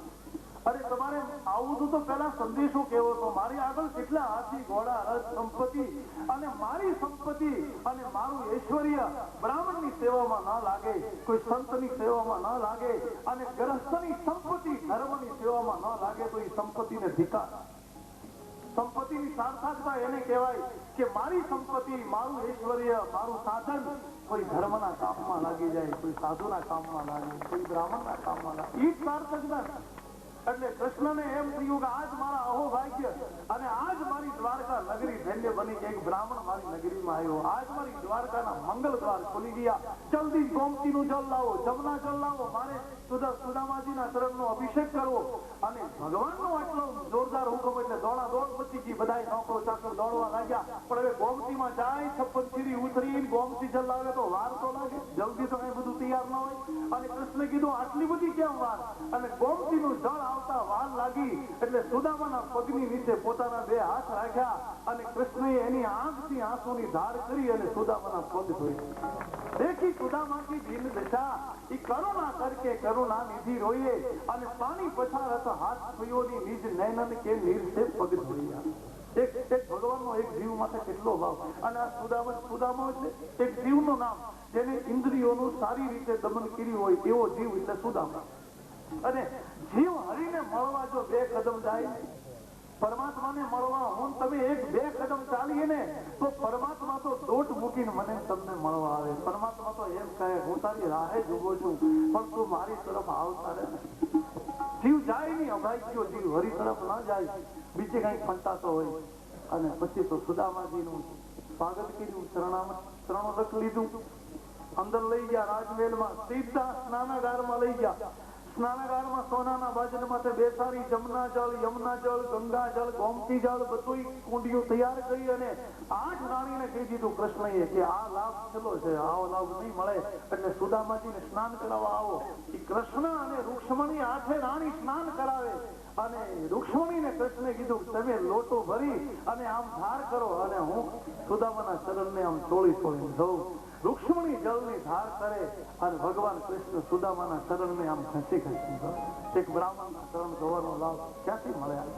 અરે તમારે આવું તો પેલા સંદેશો કેવો હતો. મારી આગળ કેટલા હાથી ઘોડા રથ સંપત્તિ અને મારી સંપત્તિ અને મારું ઐશ્વર્ય બ્રાહ્મણની સેવામાં ન લાગે, કોઈ સંતની સેવામાં ન લાગે, અને ગ્રહસ્થની સંપત્તિ ધર્મની સેવામાં ન લાગે તો એ સંપત્તિને ધિકાર. સંપત્તિની સાર્થકતા એને કહેવાય કે મારી સંપત્તિ, મારું ઐશ્વર્ય, મારું સાધન કોઈ ધર્મના કામમાં લાગી જાય, કોઈ સાધુના કામમાં લાગે, કોઈ બ્રાહ્મણના કામમાં લાગે, એ જ સાર્થકતા. એટલે કૃષ્ણને એમ થયું કે આજ મારા અહોભાગ્ય અને આજ મારી દ્વારકા નગરી ધન્ય બની, એક બ્રાહ્મણ મારી નગરીમાં આવ્યો. આજ મારી દ્વારકાના મંગલ દ્વાર ખુલી ગયા. જલ્દી ગોમતીનું જલ લાવો, જમના જલ લાવો, મારે સુદામાજીના ચરણનો અભિષેક કરવો. અને ભગવાનનો આટલો જોરદાર હુકમ એટલે દોડા દોડ પચી ગઈ. બધા નોકરો ચાકર દોડવા લાગ્યા. પણ હવે ગોમતીમાં જાય, 56 સીડી ઉતરી ગોમતી જલ લાવે તો વાર તો લાગે, જલ્દી તો કઈ બધું તૈયાર ન હોય. અને કૃષ્ણે કીધું આટલી બધી કેમ વાર? અને ગોમતીનું જળ આવતા વાર લાગી એટલે સુદામાના પગની નીચે પોતાના બે હાથ રાખ્યા અને કૃષ્ણએ એની આંખથી આંસુની ધાર કરી અને સુદામાના પગ ધોઈ. દેખી સુદામાની દિન દશા, ઈ કરુણા કરકે કરુણા નિધિ રોઈએ, અને પાણી પછારત હાથ થયોની નિજ નયનન કે નીરસે પગ ધોયા. એક ભગવાનનો એક જીવ માટે કેટલો ભાવ. અને આ સુદામા એટલે એક જીવનું નામ, જેને ઇન્દ્રિયોનું સારી રીતે દમન કર્યું હોય એવો જીવ એટલે સુદામા. અને જીવ હરિને મળવા જો 2 કદમ જાય, પરમાત્માને મળવા હું તમે 1-2 કદમ ચાલીએ ને તો પરમાત્મા તો દોટ મૂકીને મને તમને મળવા આવે. પરમાત્મા તો એમ કહે, હું તારી રાહે જ ઉભો છું, પણ તું મારી તરફ આવતા રહે. જીવ જાય નહીં, અભાગ્યો જીવ હરિ તરફ ના જાય, બીજે કઈ ફંટાતો હોય. અને પછી તો સુદામાજીનું સ્વાગત કર્યું, ચરણો રખ લીધું, અંદર લઈ ગયા રાજમહેલમાં, સીધા સ્નાનાગારમાં લઈ ગયા. સ્નાનાગારમાં સોનાના ભાજન માટે બેસાડી જમના જળ, યમુના જળ, ગંગા જળ, ગોમતી જળ બધું કુંડીઓ તૈયાર કરી અને 8 રાણીને કહી દીધું કૃષ્ણએ કે આ લાભ છેલ્લો છે, આવો લાભ નહીં મળે. એટલે સુદામાજીને સ્નાન કરાવવા આવો. કૃષ્ણ અને રૂક્ષ્મણી 8 રાણી સ્નાન કરાવે. અને રૂક્ષ્મણીને કૃષ્ણે કીધું તમે લોટો ભરી અને આમ ધાર કરો અને હું સુદામાના ચરણને આમ ચોળી ચોળીને ધોઉં. રૂક્ષ્મણી જળની ધાર કરે અને ભગવાન કૃષ્ણ સુદામાના ચરણને આમ ઘસી ઘસી ધોવે. એક બ્રાહ્મણના ચરણ ધોવાનો લાભ ક્યાંથી મળ્યા?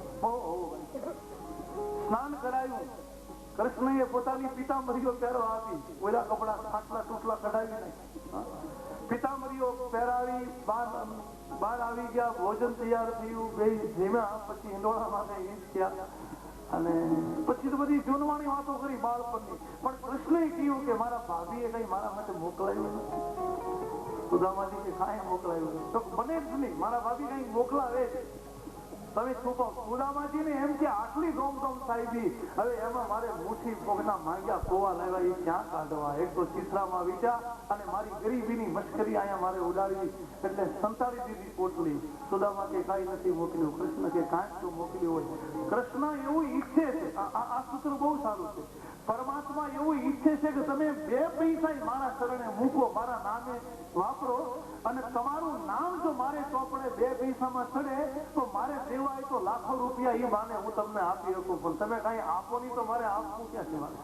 સ્નાન કરાયું. કૃષ્ણએ પોતાની પિતાંબરીઓ પહેરવા આપી, ઓલા કપડા ખાટલા ટૂટલા કઢાવી નહીં, પિતાંબરીઓ પહેરાવી, બહાર આવી ગયા, ભોજન તૈયાર થયું, બે જીમ્યા, પછી હિંડોળામાં થયા. અને પછી તો બધી જૂનવાણી વાતો કરી બાળપણની. પણ કૃષ્ણએ કહ્યું કે મારા ભાભીએ કઈ મારા માટે મોકલાયું નથી. સુદામાજી કે કાંઈ મોકલાયું તો બને જ નહીં, મારા ભાભી કઈ મોકલાવે તમે છુપાવ. સુદામાજીને એમ કે આટલી ધોમધોમ સાહેબી, હવે એમાં મારે મુઠ્ઠી પોગના માંગ્યા કોવા લાવ્યા એ ક્યાં કાઢવા? એક તો ચિત્રામાં વીજા અને મારી ગરીબીની મશ્કરી અહીંયા મારે ઉડાડવી, એટલે સંતાડી દીધી પોટલી. સુદામા કે કાંઈ નથી મોકલ્યું. કૃષ્ણ કે કાંઈ શું મોકલ્યું હોય? કૃષ્ણ એવું ઈચ્છે છે, આ સૂત્ર બહુ સારું છે. પરમાત્મા એવું ઈચ્છે છે કે તમે 2 પૈસા મારા ચરણે મૂકો, મારા નામે વાપરો, અને તમારું નામ જો મારે ચોપડે 2 પૈસામાં ચડે તો મારે દેવાય તો લાખો રૂપિયા એ માને હું તમને આપી શકું, પણ તમે કઈ આપો નહીં તો મારે આપવું ક્યાં છે મારે?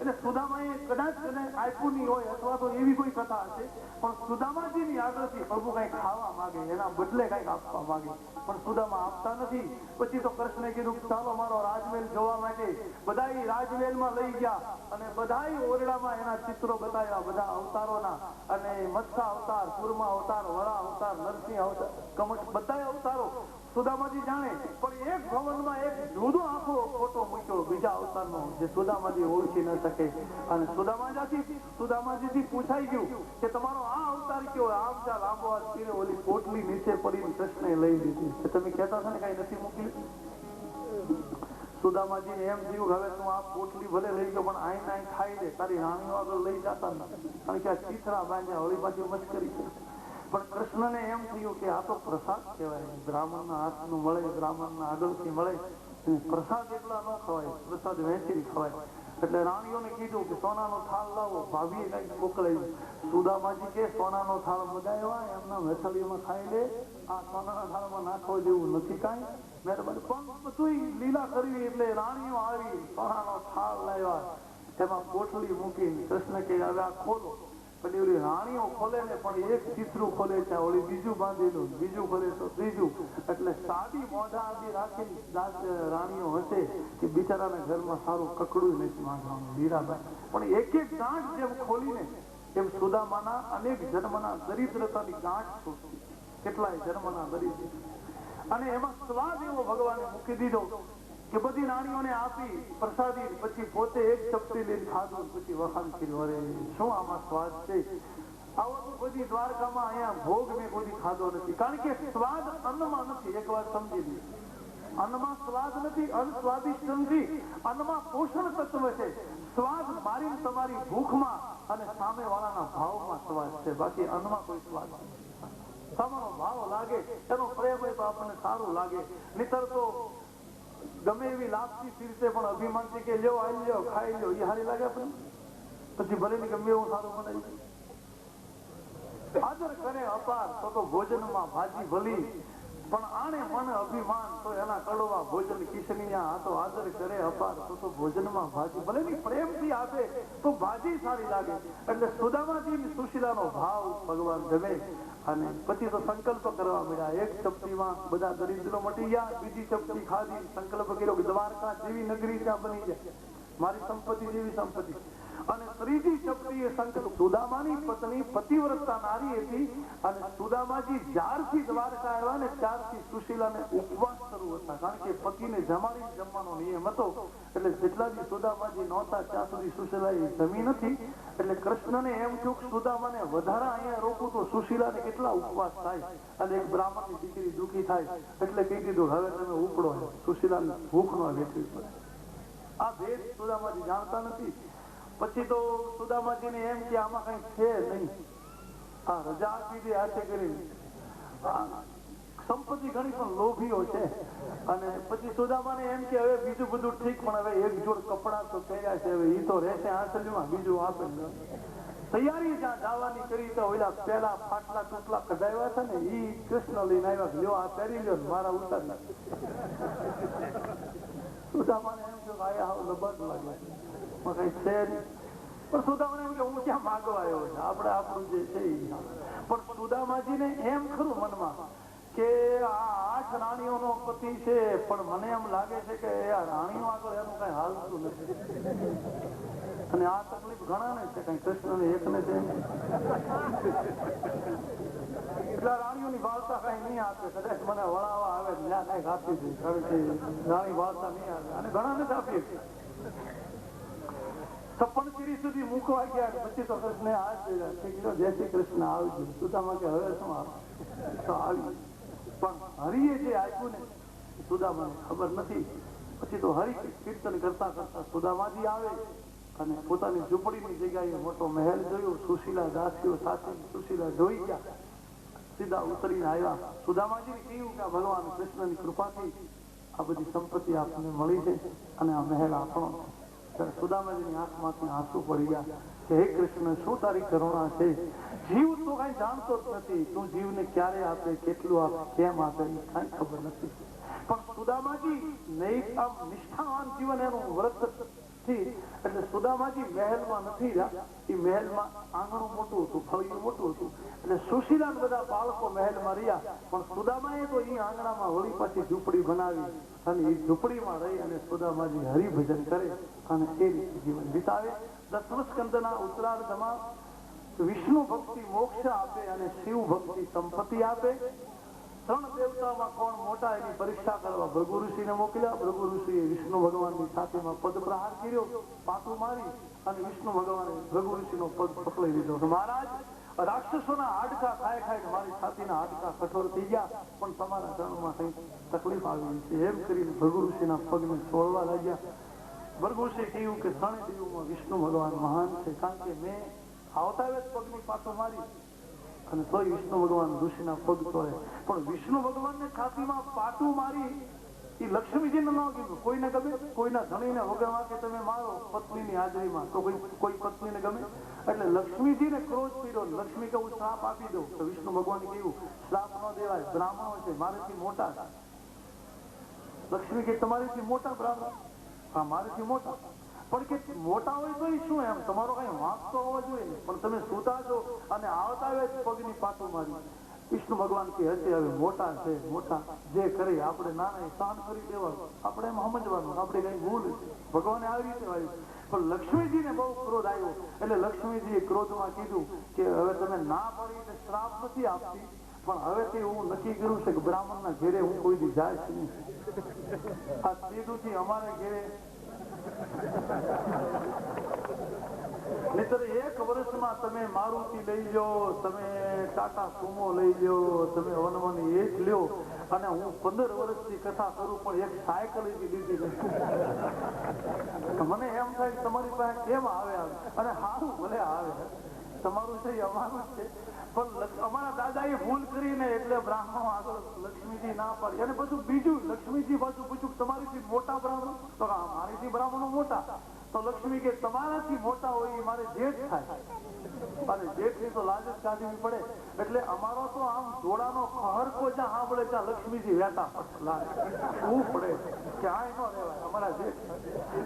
એટલે સુદામાએ કદાચ આપ્યું નહીં હોય, અથવા તો એવી કોઈ કથા હશે, પણ સુદામાજીની આગળથી પ્રભુ કઈ ખાવા માંગે, એના બદલે કઈક આપવા માંગે, પણ સુદામા આપતા નથી. પછી તો કૃષ્ણે કીધું ચાલો મારો રાજમહેલ જોવા માટે. બધા રાજમહેલમાં લઈ ગયા અને બધા ઓરડામાં એના ચિત્રો બતાવ્યા, બધા અવતારોના. અને મત્સ્ય અવતાર, કુર્મા અવતાર, વરા અવતાર, નરસિંહ અવતાર, કમઠ, બધા અવતારો સુદામાજી જાણે. પણ એક ભવનમાં એક જુદો આખો ફોટો મૂક્યો બીજા અવતારનો, જે સુદામાજી ઓળખી ન શકે. અને સુદામાજીથી પૂછાઈ ગયું કે તમારો આ અવતાર કયો? આમ ચાલ લાંબો હાથ કરીને ઓલી પોટલી નીચે પડીને કૃષ્ણએ લઈ લીધી. તમે કહેતા હતા ને કઈ નથી મોકલ્યું. સુદામાજીને એમ થયું હવે તું આ પોટલી ભલે લઈ ગયો, પણ આઈ નાઈ ખાઈ દે, તારી રાણીઓ આગળ લઈ જતા નથી, કારણ કે આ ચીથરા બાંધ્યા, હળી પાછી મશ્કરી છે. પણ કૃષ્ણને એમ થયું કે આ તો પ્રસાદ કહેવાય, બ્રાહ્મણના હાથનું મળે, બ્રાહ્મણના આગળથી મળે. પ્રસાદ એટલા ન ખવાય, પ્રસાદ વહેંચી ખવાય. એટલે રાણીઓને કીધું કે સોનાનો થાળ લાવો. ભાભીએ કઈક મોકલાયું. સુદામાજી કે સોનાનો થાળ મદાયવા એમના વેથલીમાં ખાઈ લે, આ સોનાના થાળમાં નાખવા જેવું નથી કાંઈ, મહેરબાની. પણ બધું લીલા કરવી એટલે રાણીઓ આવી, સોનાનો થાળ લાવ્યા, એમાં કોથળી મૂકી. કૃષ્ણ કે હવે આ ખોલો. પછી ઓલી રાણીઓ ખોલે ને પણ એક ચીથરું ખોલે છે, ઓલી બીજું બાંધેલું, બીજું ખોલે તો ત્રીજું. એટલે સાદી મોઢા આદિ રાખી રાણીઓ હશે કે બિચારાના ઘરમાં સારું કકડું નથી માંગવાનું મીરાબાઈ. પણ એક એક ગાંઠ જેમ ખોલીને એમ સુદામાના અનેક જન્મના દરિદ્રતાની ગાંઠ છૂટતી, કેટલાય જન્મના દરિદ્ર. અને એમાં સ્વાદ એવો ભગવાને મૂકી દીધો કે બધી રાણીઓને આપી પ્રસાદી, પછી પોતે એક ચપટી લઈને ખાધું, પછી વખાણ કર્યું, અરે શું આમાં સ્વાદ છે. આવો તો બધી દ્વારકામાં અહીંયા ભોગ મેં કોઈ ખાધો નથી. કારણ કે સ્વાદ અન્નમાં નથી. એક વાત સમજી લીધી, અન્નમાં સ્વાદ નથી, અનસ્વાદિષ્ટ નથી. અન્નમાં પોષણ તત્વ છે. સ્વાદ મારી તમારી ભૂખમાં અને સામે વાળાના ભાવમાં સ્વાદ છે, બાકી અન્નમાં કોઈ સ્વાદ નથી. સામાનો ભાવ લાગે, એનો પ્રેમ હોય તો આપણને સારું લાગે. નહીતર તો ગમે એવી લાગતી રીતે પણ અભિમાન છે કે લ્યો આવી લ્યો ખાઈ લ્યો, એ સારી લાગે આપણને. પછી ભલે ને ગમે એવું સારું બનાવી આદર કરે અપાર તો ભોજનમાં ભાજી ભલી, પણ આણે મન અભિમાન તો એના કડવા ભોજન કિસનિયા. આ તો આદર કરે અપાર તો ભોજનમાં ભાજી ભલે ની પ્રેમથી આપે તો ભાજી સારી લાગે. એટલે સુદામાજી સુશીલાનો ભાવ ભગવાન ગમે. અને પછી તો સંકલ્પ કરવા મળ્યા. એક ચપટીમાં બધા દરિદ્રો મટી ગયા, બીજી ચપટી ખાધી, સંકલ્પ કર્યો કે દ્વારકા જેવી નગરી ત્યાં બની જાય, મારી સંપત્તિ જેવી સંપત્તિ. અને ત્રીજી ચપટી એ સંકલ્પ, સુદામાની પત્ની પતિવ્રતા નારી હતી અને સુદામાજી જ્યારથી દ્વારકા આવ્યા ને ત્યારથી સુશીલાને ઉપવાસ શરૂ હતા. કારણ કે પતિને જમાડી જમવાનો નિયમ હતો. એટલે જેટલા દી સુદામાજી નહોતા ત્યાં સુધી સુશીલાએ જમી નથી. એટલે કૃષ્ણને એમ થયું કે સુદામાને વધારે અહીંયા રોકું તો સુશીલાને કેટલા ઉપવાસ થાય. અને એક બ્રાહ્મણની દીકરી દુઃખી થાય. એટલે કહી દીધું હવે તમે ઉપડો, સુશીલાને ભૂખ ન વેઠવી પડે. આ ભેદ સુદામાજી જાણતા નથી. પછી તો સુદામાજીને એમ કે આમાં કઈ છે નહીં, આ રજા આપી દે હાથે કરીને. સંપત્તિ ઘણી પણ લોભીઓ છે. અને પછી સુદામાને એમ કે હવે બીજું બધું ઠીક, પણ હવે એક જોડ કપડા તો પહેર્યા છે, હવે ઈ તો રહેશે આંચલીમાં, બીજું આપે. તૈયારી જ્યાં જવાની કરી તો ઓલા પેલા ફાટલા ટૂટલા કઢાવ્યા હતા ને ઈ કૃષ્ણ લઈને આવ્યા, લ્યો આ પહેરી લ્યો, મારા ઉતાર નાખ. સુદામાને એમ કે ભાઈ આવ લબડ લાગે કઈ છે નહીં. પણ સુદામાને એમ કે હું ક્યાં માગવા આવ્યો છે, આપણે આપણું જે છે. પણ સુદામાજીને એમ ખરું મનમાં કે આ 8 રાણીઓનો પતિ છે, પણ મને એમ લાગે છે કે આ રાણીઓ આગળ એનું કઈ હાલતું નથી. અને આ તકલીફ ઘણા ને છે, કઈ કૃષ્ણ ને એકને છે. એટલા રાણીઓની વાર્તા કઈ નહીં આપે, કદાચ મને વળાવવા આવે ત્યાં કઈક આપી દે, કારણ કે રાણી વાર્તા નહીં આવે. અને ઘણા ને આપીએ 56 સુધી મૂકવા ગયા. પછી તો કૃષ્ણ હાથ જોયા, જય શ્રી કૃષ્ણ આવજો. સુદામા કે હવે શું આવે તો આવી. પણ હરિએ જે આપ્યું ને સુદામાને ખબર નથી. પછી તો હરિ કીર્તન કરતા કરતા સુદામાજી આવે અને પોતાની ઝૂંપડીની જગ્યાએ મોટો મહેલ જોયો. સુશીલા દાસીઓ સાથે સુશીલા જોઈ ગયા, સીધા ઉતરીને આવ્યા. સુદામાજીને કહ્યું કે ભગવાન કૃષ્ણની કૃપાથી આ બધી સંપત્તિ આપણને મળી છે અને આ મહેલ આપણો છે. ત્યારે સુદામાજીની આંખમાંથી આંસુ પડી ગયા કે હે કૃષ્ણ, શું તારી કરુણા છે. જીવ તો કઈ જાણતો જ નથી, તું જીવને ક્યારે આપે, કેટલું આપે, કેમ આપે, કઈ ખબર નથી. પણ સુદામાજી નિષ્ઠાવાન જીવન એનું વ્રત થી. એટલે સુદામાજી મહેલમાં નથી રહ્યા. એ મહેલમાં આંગણું મોટું હતું, ફળિયું મોટું હતું. એટલે સુશીલા બધા બાળકો મહેલમાં રહ્યા. પણ સુદામાએ તો એ આંગણામાં વળી પાછી ઝૂંપડી બનાવી અને એ ઝૂંપડીમાં રહી અને સુદામાજી હરિભજન કરે અને એ રીતે જીવન વિતાવે. 10મ સ્કંદના ઉત્તરાર્ધમાં વિષ્ણુ ભક્તિ મોક્ષ આપે અને શિવ ભક્તિ સંપત્તિ આપે. 3 દેવતામાં કોણ મોટા એની પરીક્ષા કરવા ભૃગુ ઋષિને મોકલ્યા. ભૃગુ ઋષિએ વિષ્ણુ ભગવાનની છાતીમાં પદ પ્રહાર કર્યો, પાટું મારી, અને વિષ્ણુ ભગવાને ભૃગુ ઋષિનો પદ પકડી લીધો. મહારાજ, રાક્ષસોના હાડકા ખાઈ ખાઈ મારી છાતીના હાડકા કઠોર થઈ ગયા, પણ તમારા જન્મમાં કઈ તકલીફ આવી છે. એમ કરીને ભૃગુ ઋષિના પગને છોડવા લાગ્યા. ભૃગુ ઋષિએ કહ્યું કે 3 દેવોમાં વિષ્ણુ ભગવાન મહાન છે, કારણ કે મેં આવતા વેત પગની પાટું મારી અને તોય વિષ્ણુ ભગવાન ઋષિના પગ તોડે. પણ વિષ્ણુ ભગવાનને છાતીમાં પાટું મારી એ લક્ષ્મીજીને ન કીધું. કોઈને ગમે? કોઈના ધણીને વગર કે તમે મારો પત્નીની હાજરીમાં, તો કોઈ પત્નીને ગમે? એટલે લક્ષ્મીજીને ક્રોધ પીડ્યો. લક્ષ્મી કહું શ્રાપ આપી દો, તો વિષ્ણુ ભગવાને કહ્યું શ્રાપ ન દેવાય, બ્રાહ્મણો છે, મારેથી મોટા છે. લક્ષ્મી કે તમારીથી મોટા બ્રાહ્મણ? હા, મારેથી મોટા. પણ કે મોટા હોય તો શું, એમ તમારો કઈ વાંક તો હોવો જોઈએ, પણ તમે સુતા છો અને આવતા આવે પગની પાછું મારી. વિષ્ણુ ભગવાન કે હશે, હવે મોટા છે, મોટા જે કરે આપણે નાના સહન કરી દેવાનું, આપણે એમ સમજવાનું આપણે કઈ ભૂલ છે. ભગવાને આવી રીતે વાળ્યું. પણ લક્ષ્મીજીને બહુ ક્રોધ આવ્યો, એટલે લક્ષ્મીજીએ ક્રોધમાં કીધું કે હવે તમે ના પાડી એટલે શ્રાપ નથી આપતી, પણ હવે તે હું નક્કી કર્યું છે કે બ્રાહ્મણના ઘેરે હું કોઈ દી જાય છે નહીં. આ સીધુંથી અમારે ઘેરે નહીતર 1 વર્ષમાં તમે મારુતિ લઈ લો, તમે ટાટા સુમો લઈ લો, તમે વનવની એક લ્યો, અને હું 15 વર્ષથી કથા કરું પણ એક સાયકલ લીધી નથી. મને એમ થાય કે તમારી પાસે કેમ આવે, અને સારું ભલે આવે, તમારું છે અમારું છે, પણ અમારા દાદાએ ભૂલ કરીને એટલે બ્રાહ્મણો આગળ લક્ષ્મીજી ના પાડી. અને પછી બીજું લક્ષ્મીજી પાછું પૂછ્યું તમારીથી મોટા બ્રાહ્મણ? તો મારીથી બ્રાહ્મણો મોટા. તો લક્ષ્મી કે તમારાથી મોટા હોય એ મારે જેઠ થાય, અને જેઠની તો લાજ જ કાઢવી પડે. એટલે અમારો તો આમ જોડાનો હરકો જ્યાં સાંભળે ત્યાં લક્ષ્મીજી વહેતા શું પડે, ક્યાંય ન રહેવાય અમારા જેઠ.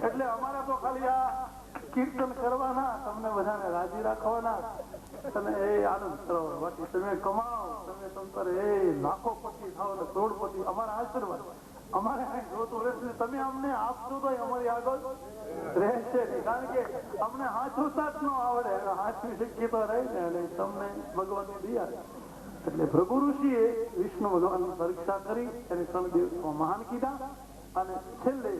એટલે અમારા તો ખાલી આ કીર્તન કરવાના, તમને બધાને રાજી રાખવાના, તમે એ આનંદ કરો, બાકી તમે કમાઓ, તમે તંતરે એ લાખોપતિ થાવ ને કરોડપતિ, અમારા આશીર્વાદ. અમારે કઈ જોતું રહેશે, તમે અમને આપશો તો અમારી આગળ રહેશે નહીં, કારણ કે અમને હાથું જ ન આવડે, હાથની શીખી તો રહી ને, અને તમને ભગવાનની દયા. એટલે ભૃગુ ઋષિએ વિષ્ણુ ભગવાનની પરીક્ષા કરી અને 3 દિવસમાં મહાન કીધા. અને છેલ્લે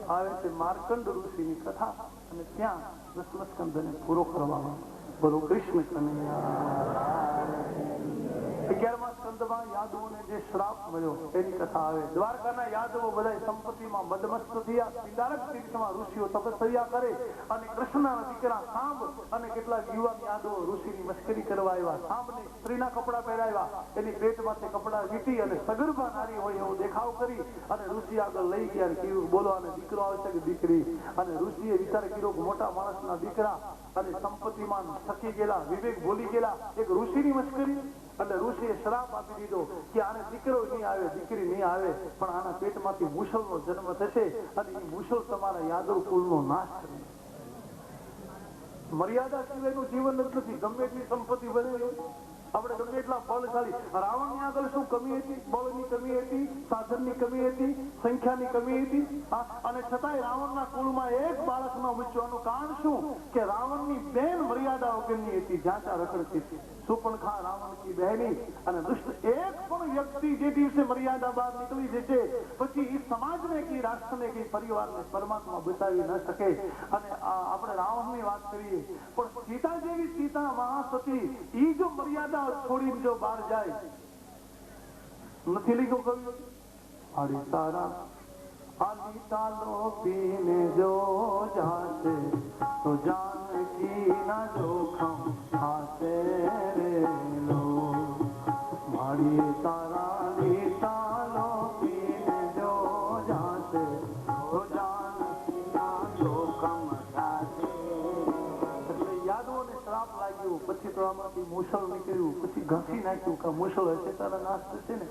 આવે છે માર્કંડ ઋષિની કથા, અને ત્યાં દસમ સ્કંદને પૂરો કરવામાં. બોલો કૃષ્ણ કનૈયા. 11મા સ્કંદમાં યાદવોને જે શ્રાપ મળ્યો એની કથા આવે. દ્વારકાના યાદવો બધા સંપત્તિમાં મદમસ્ત થયા. પિંડારક તીર્થમાં ઋષિઓ તપસ્યા કરે, અને કૃષ્ણના દીકરા સાંભ અને કેટલાક યુવાન યાદવો ઋષિની મશ્કરી કરવા આવ્યા. સાંભને સ્ત્રીના કપડા પહેરાવ્યા, એની પેટમાંથી કપડા વીટી અને સગર્ભા નારી હોય એવો દેખાવ કરી અને ઋષિ આગળ લઈ ગયા. કીધું બોલો આને દીકરો આવશે કે દીકરી? અને ઋષિએ વિચાર કર્યો મોટા માણસના દીકરા અને સંપત્તિમાં થકી ગયેલા, વિવેક ભૂલી ગયેલા, એક ઋષિની મશ્કરી. એટલે ઋષિએ શ્રાપ આપી દીધો કે આને દીકરો નહીં આવે, દીકરી નહીં આવે, પણ આના પેટમાંથી મુસલનો જન્મ થશે, અને એ મુસલ તમારા યાદવ કુળનો નાશ કરશે. મર્યાદા સિવાયનું જીવન જ નથી. ગમે એટલી સંપત્તિ વધે, આપણે ગમે એટલા બળશાળી. રાવણની આગળ શું કમી હતી? બળની કમી હતી, સાધનની કમી હતી, સંખ્યાની કમી હતી, અને છતાંય રાવણના કુળમાં એક બાળક ન મૂક્યું. કારણ શું? કે રાવણની બેન મર્યાદા વગરની હતી, જ્યાં ત્યાં રખડતી હતી. સુપર્ણખા રાવણ કી બહેની. અને દુષ્ટ એક પણ વ્યક્તિ જે દિવસે મર્યાદા બહાર નીકળી જશે, પછી એ સમાજને કે રાષ્ટ્રને કે પરિવારને પરમાત્મા બચાવી ન શકે. અને આપણે રાવણની વાત કરીએ, પણ સીતા જેવી સીતા મહાસતી, એ જો મર્યાદા છોડીને જો બહાર જાય, નથી લીધું કહ્યું હરી તારા આલિતા લો પીને જો જાશે તો જાનકી ના જોખમ આસે રે લો. મારી તારા લીતા લો પીને જો જાશે તો જાનકી ના જોખમ આસે. એટલે યાદવોને શ્રાપ લાગ્યો. પછી તો આમાંથી મુસલ નીકળ્યું, પછી ઘસી નાખ્યું કે મુસલ હશે તારા નાશ થશે ને,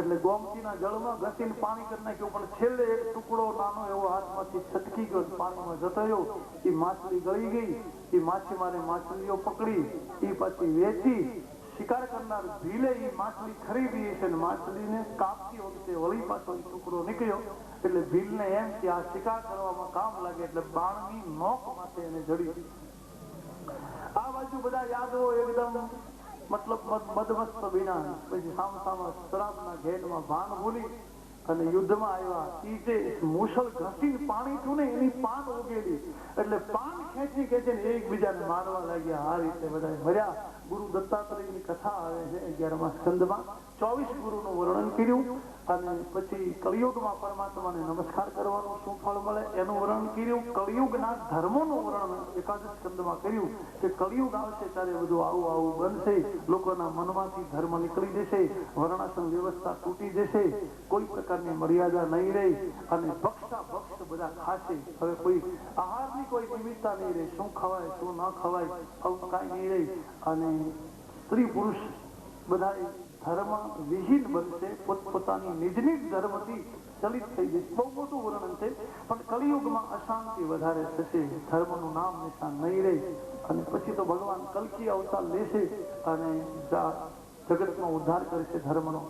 એટલે ગોમતીના જળમાં ઘસીને પાણી કરી નાખ્યું. પણ છેલ્લે એક ટુકડો નાનો એવો હાથમાંથી છટકી ગયો, પાણીમાં જતો રહ્યો. એ માછલી ગળી ગઈ. એ માછીમારે માછલીઓ પકડી, એ પછી વેચી. શિકાર કરનાર ભીલે એ માછલી ખરીદી છે, માછલીને કાપતી વખતે વળી પાછો એ ટુકડો નીકળ્યો. એટલે ભીલને એમ કે આ શિકાર કરવામાં કામ લાગે, એટલે બાણની નોક માટે એને જડી. આ બાજુ બધા યાદવો એકદમ મતલબ મદમસ્ત બન્યા. પછી સામસામા શરાબના ઘેનમાં ભાન ભૂલી અને યુદ્ધમાં આવ્યા. ઈ જે મુસલ ઘસીને પાણી થયું ને, એની પાન ઉગેલી, એટલે પાન ખેંચી ખેંચીને એકબીજાને મારવા લાગ્યા. આ રીતે બધા મર્યા. ગુરુ દત્તાત્રેયની કથા આવે છે 11મા સ્કંદમાં. 24 ગુરુનું વર્ણન કર્યું, અને પછી કલિયુગમાં પરમાત્માને નમસ્કાર કરવાનું શું ફળ મળે એનું વર્ણન કર્યું. કળિયુગના ધર્મોનું વર્ણન એકાદશ સ્કંદમાં કર્યું કે કળિયુગ આવશે ત્યારે બધું આવું આવું બનશે, લોકોના મનમાંથી ધર્મ નીકળી જશે, વર્ણાશ્રમ વ્યવસ્થા તૂટી જશે, કોઈ પ્રકારની મર્યાદા નહીં રહે અને ભક્ષા ભક્ષ બધા ખાશે. હવે કોઈ આહારની કોઈ નિમિત્તા નહીં રહે, શું ખવાય શું ન ખવાય આવું કાંઈ નહીં રહે અને સ્ત્રી પુરુષ બધા ધર્મ વિહીન બનશે, પોતપોતાની નિજ નિજ ધર્મથી ચલિત થઈ જશે. બહુ મોટું વર્ણન છે. પણ કલિયુગમાં અશાંતિ વધારે થશે, ધર્મનું નામ નિશાન નહીં રહે અને પછી તો ભગવાન કલ્કી અવતાર લેશે અને જગતનો ઉદ્ધાર કરશે ધર્મનો.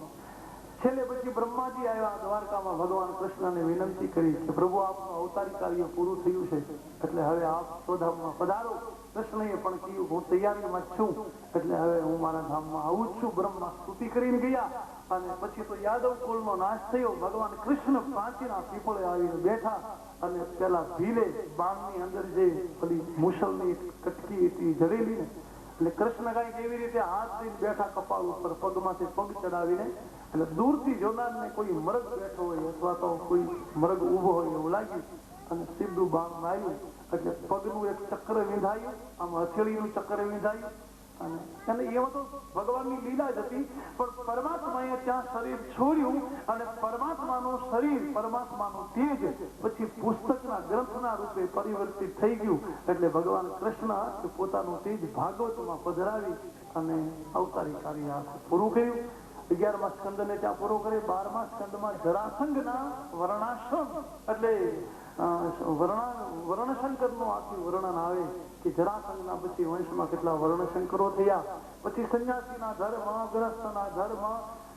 છેલ્લે પછી બ્રહ્માજી આવ્યા દ્વારકામાં, ભગવાન કૃષ્ણને વિનંતી કરી કે પ્રભુ આપનું અવતારી કાર્ય પૂરું થયું છે, એટલે હવે આપ સ્વધામમાં પધારો. કૃષ્ણએ પણ કહ્યું હું તૈયારીમાં છું, એટલે હવે હું મારા ધામમાં આવું જ છું. બ્રહ્મા સ્તુતિ કરીને ગયા અને પછી તો યાદવ કુળનો નાશ થયો. ભગવાન કૃષ્ણ પ્રાચીના પીપળે આવીને બેઠા અને પેલા ભીલે બાણની અંદર જે પેલી મુસલની કટકી હતી જડેલી ને, એટલે કૃષ્ણ કાંઈક એવી રીતે હાથ દઈને બેઠા કપાળ ઉપર, પગમાંથી પગ ચડાવીને, એટલે દૂરથી જોનારને કોઈ મરગ બેઠો હોય અથવા તો કોઈ મરગ ઉભો હોય એવું લાગ્યું અને સીધું બાણ માર્યું. એટલે પગનું એક ચક્ર વિંધાયું, આમ હથેળીનું ચક્ર વિંધાયું અને એમાં તો ભગવાનની લીલા જ હતી. પણ પરમાત્માએ ત્યાં શરીર છોડ્યું અને પરમાત્માનું શરીર, પરમાત્માનું તેજ પછી પુસ્તકના ગ્રંથના રૂપે પરિવર્તિત થઈ ગયું. એટલે ભગવાન કૃષ્ણ પોતાનું તેજ ભાગવતમાં પધરાવી અને અવતારી કાર્ય પૂરું કર્યું. 11મા સ્કંદને ત્યાં પૂરો કરે. 12મા સ્કંદમાં જરાસંઘના વર્ણાશ્રમ એટલે વર્ણશંકરનું આખું વર્ણન આવે કે જરાસંઘના પછી વંશમાં કેટલા વર્ણશંકરો થયા, પછી સંન્યાસીના ધર્મ, ગ્રસ્તના ધર્મ,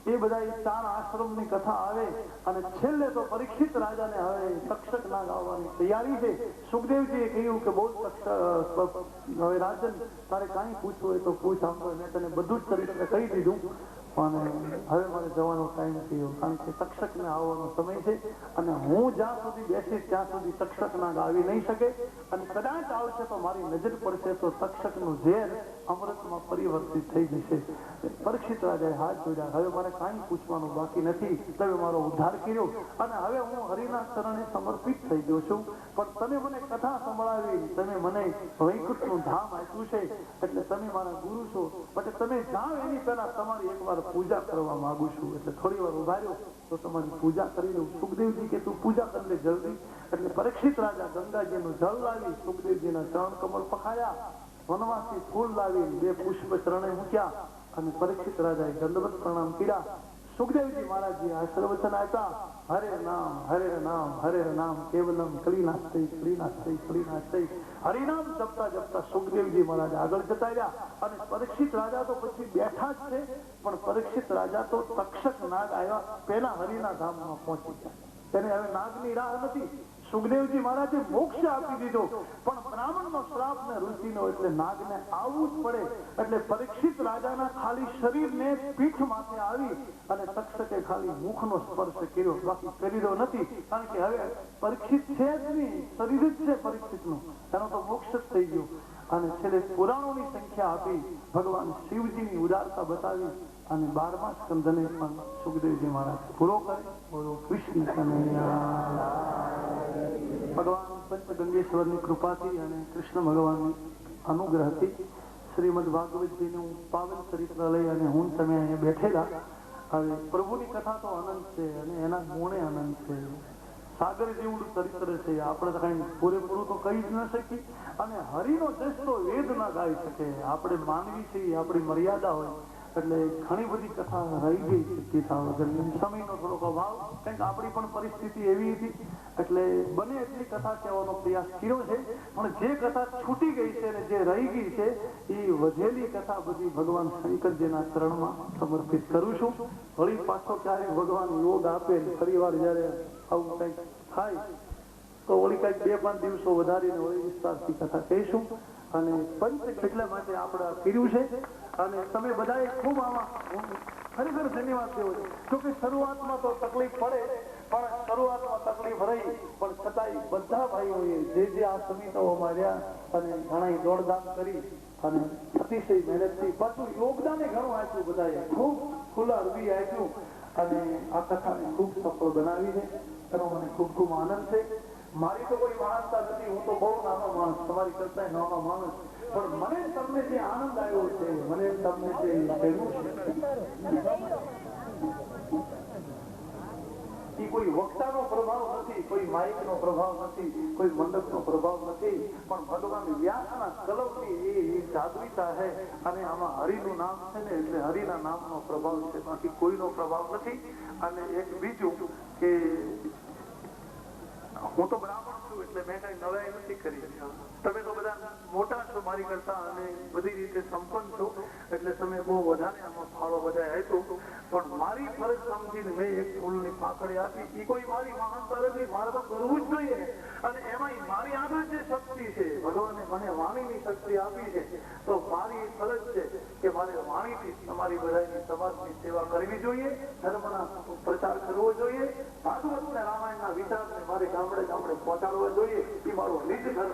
એ બધા 4 આશ્રમની કથા આવે અને છેલ્લે તો પરીક્ષિત રાજાને હવે તક્ષક નાગ આવવાની તૈયારી છે. સુખદેવજીએ કહ્યું કે બહુ તક્ષક, હવે રાજન તારે કાંઈ પૂછવું હોય તો પૂછ, આમ તો મેં તને બધું જ ચરિત્ર કહી દીધું અને હવે મારે જવાનો ટાઈમ થયો, કારણ કે તક્ષકને આવવાનો સમય છે અને હું જ્યાં સુધી બેસીશ ત્યાં સુધી તક્ષક નાગ આવી નહીં શકે અને કદાચ આવશે તો મારી નજર પડશે તો તક્ષકનું ઝેર અમૃતમાં પરિવર્તિત થઈ જશે. પરીક્ષિત રાજાએ હાથ જોડ્યા, હવે મારે કાંઈ પૂછવાનું બાકી નથી, તમે મારો ઉદ્ધાર કર્યો અને હવે હું હરિના ચરણે સમર્પિત થઈ ગયો છું. પણ તમે મને કથા સંભળાવી, તમે મને વૈકુંઠનું ધામ આપ્યું છે, એટલે તમે મારા ગુરુ છો, એટલે તમે જાઓ એની પહેલા તમારી એકવાર પૂજા કરવા માંગુ છું. એટલે થોડી વાર ઉભા રહ્યો તો તમારી પૂજા કરી દઉં. સુખદેવજી કે તું પૂજા કરી લે જલ્દી. એટલે પરીક્ષિત રાજા ગંગાજીનું જળ લાવી સુખદેવજીના ચરણ કમળ પખાયા, વનવાસી ફૂલ લાવી 2 પુષ્પ ચરણે મૂક્યા અને પરીક્ષિત રાજાએ દંડવત પ્રણામ કર્યા. સુખદેવજી મહારાજજી આશીર્વચન આપ્યા, હરે નામ હરે નામ હરે નામ કેવલમ કલીનાસ્તય કલીનાસ્તય કલીનાસ્તય. હરિનામ જપતા જપતા સુખદેવજી મહારાજ આગળ જતા રહ્યા અને પરીક્ષિત રાજા તો પછી બેઠા જ છે, પણ પરીક્ષિત રાજા તો તક્ષક નાગ આવ્યા પહેલા હરિના ધામમાં પહોંચી ગયા. તેને હવે નાગની રાહ નથી. સુખદેવજી મહારાજે મોક્ષ આપી દીધો, પણ બ્રાહ્મણનો શ્રાપ ને ઋષિનો, એટલે નાગને આવવું જ પડે. એટલે પરીક્ષિત રાજાના ખાલી શરીરને પીઠ માથે આવી અને તક્ષકે ખાલી મુખનો સ્પર્શ કર્યો, બાકી શરીરો નથી, કારણ કે હવે પરીક્ષિત છે જ નહીં, શરીર જ છે પરીક્ષિતનું, એનો તો મોક્ષ જ થઈ ગયો. અને છેલ્લે પુરાણોની સંખ્યા આપી, ભગવાન શિવજીની ઉદારતા બતાવી અને 12મા સ્કંદને પણ સુખદેવજી મહારાજ પૂરો કરે. બોલો કૃષ્ણ કનૈયા. ભગવાન પંચગંગેશ્વરની કૃપાથી અને કૃષ્ણ ભગવાનની અનુગ્રહથી શ્રીમદ ભાગવતજીનું પાવન ચરિત્ર લઈ અને હું તમે અહીંયા બેઠેલા. હવે પ્રભુની કથા તો અનંત છે અને એના ગુણે અનંત છે. સાગર જેવું ચરિત્ર છે, આપણે કઈ પૂરેપૂરું તો કહી જ ન શકીએ અને હરિનો જશ તો વેદ ના ગાઈ શકે. આપણે માનવી છીએ, આપણી મર્યાદા હોય એટલે ઘણી બધી કથા રહી ગઈ છે સમયનો થોડોક અભાવ, કારણ કે આપણી પણ પરિસ્થિતિ એવી હતી એટલે બને એટલી કથા કહેવાનો પ્રયાસ કર્યો છે. પણ જે કથા છૂટી ગઈ છે અને જે રહી ગઈ છે એ વધેલી કથા બધી ભગવાન શંકરજીના ચરણમાં સમર્પિત કરું છું. વળી પાછો ક્યારેક ભગવાન યોગ આપે, ફરી વાર જયારે આવું કંઈક થાય તો વળી કંઈક 2-5 દિવસો વધારીને વળી વિસ્તારથી કથા કહીશું. અને પંચ એટલા માટે આપણે કર્યું છે અને તમે બધાએ ખૂબ આમાં ખરેખર ધન્યવાદ દેવો છે. જોકે શરૂઆતમાં તો તકલીફ પડે, પણ શરૂઆતમાં તકલીફ રહી, પણ છતાંય બધા ભાઈઓએ જે આ સમિતિઓમાં રહ્યા અને ઘણા દોડધામ કરી અને અતિશય મહેનતથી પાછું યોગદાને ઘણું આપ્યું, બધાએ ખૂબ ખુલ્લા હૃદય આપ્યું અને આ કથાને ખૂબ સફળ બનાવી છે. એનો મને ખૂબ ખૂબ આનંદ છે. મારી તો કોઈ મહાનતા નથી, હું તો બહુ નાનો માણસ, તમારી કરતા નાનો માણસ, પણ મને તમને જે આનંદ આવ્યો છે, મને તમને જે ગમ્યું છે, એ કોઈ વક્તાનો પ્રભાવ નથી, કોઈ માઇકનો પ્રભાવ નથી, કોઈ મંડપનો પ્રભાવ નથી, પણ ભગવાન વ્યાસના કલમની એ જાદવિતા છે. અને આમાં હરિનું નામ છે ને, એટલે હરિના નામનો પ્રભાવ છે, બાકી કોઈનો પ્રભાવ નથી. અને એક બીજું કે હું તો બ્રાહ્મણ છું, એટલે મેં કઈ નવાઈ નથી કરી. તમે તો બધા મોટા છો મારી કરતા અને બધી રીતે સંપન્ન છો, એટલે તમે બહુ વધારે આમાં ફાળો બધા આપ્યો. પણ મારી ફરજ સમજીને મેં એક ફૂલની પાકડી આપી. એ કોઈ મારી મહાનતા નથી, મારે તો કરવું જ જોઈએ. અને એમાં મારી આગળ જે શક્તિ છે, ભગવાને મને વાણીની શક્તિ આપી છે, તો મારી ફરજ છે કે મારે વાણીથી તમારી બધાની સમાજની સેવા કરવી જોઈએ, ધર્મના પ્રચાર કરવો જોઈએ, ભાગવત ને રામાયણના વિચારને મારે ગામડે ગામડે પહોંચાડવા જોઈએ. એ મારો નિજ ધર્મ.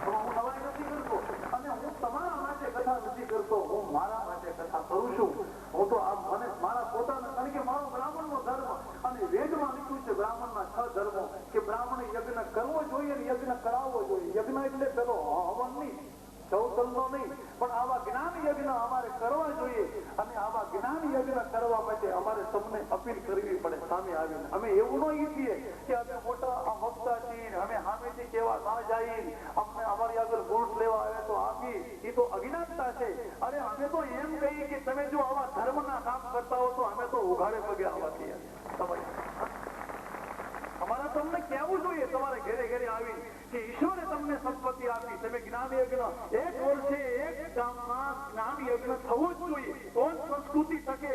હું નવાઈ નથી કરતો અને હું તમારા માટે કથા નથી કરતો, હું મારા માટે કથા કરું છું. હું તો આ મને મારા પોતાના, કારણ કે મારો બ્રાહ્મણનો ધર્મ અને વેદમાં લીધું છે બ્રાહ્મણના 6 ધર્મો, કે બ્રાહ્મણે યજ્ઞ કરવો જોઈએ અને યજ્ઞ કરાવવો જોઈએ. યજ્ઞ એટલે પેલો હવન નહીં, ચૌતલનો નહીં, પણ આવા જ્ઞાન યજ્ઞ અમારે કરવા જોઈએ. અને આવા જ્ઞાન યજ્ઞ કરવા માટે અમારે તમને અપીલ કરવી પડે સામે આવીને. અમે એવું ન ઈચ્છીએ કે અમે મોટા વક્તા છીએ, અમે સામેથી કેવા ના જઈએ, અમને અમારી આગળ ગુણ લેવા આવે તો આપી, એ તો અજ્ઞાનતા છે. અને અમે તો એમ કહીએ કે તમે જો આવા ધર્મના કામ કરતા હો તો અમે તો ઉઘાડે પગે આવા છીએ. અમારે તમને કહેવું જોઈએ તમારે ઘરે ઘરે આવી કે ઈશ્વરે તમને સંપત્તિ આપી, તમે જ્ઞાન યજ્ઞ એક વર્ષે એક ગામમાં જ્ઞાન યજ્ઞ થવું જ જોઈએ, તો જ સંસ્કૃતિ ટકે.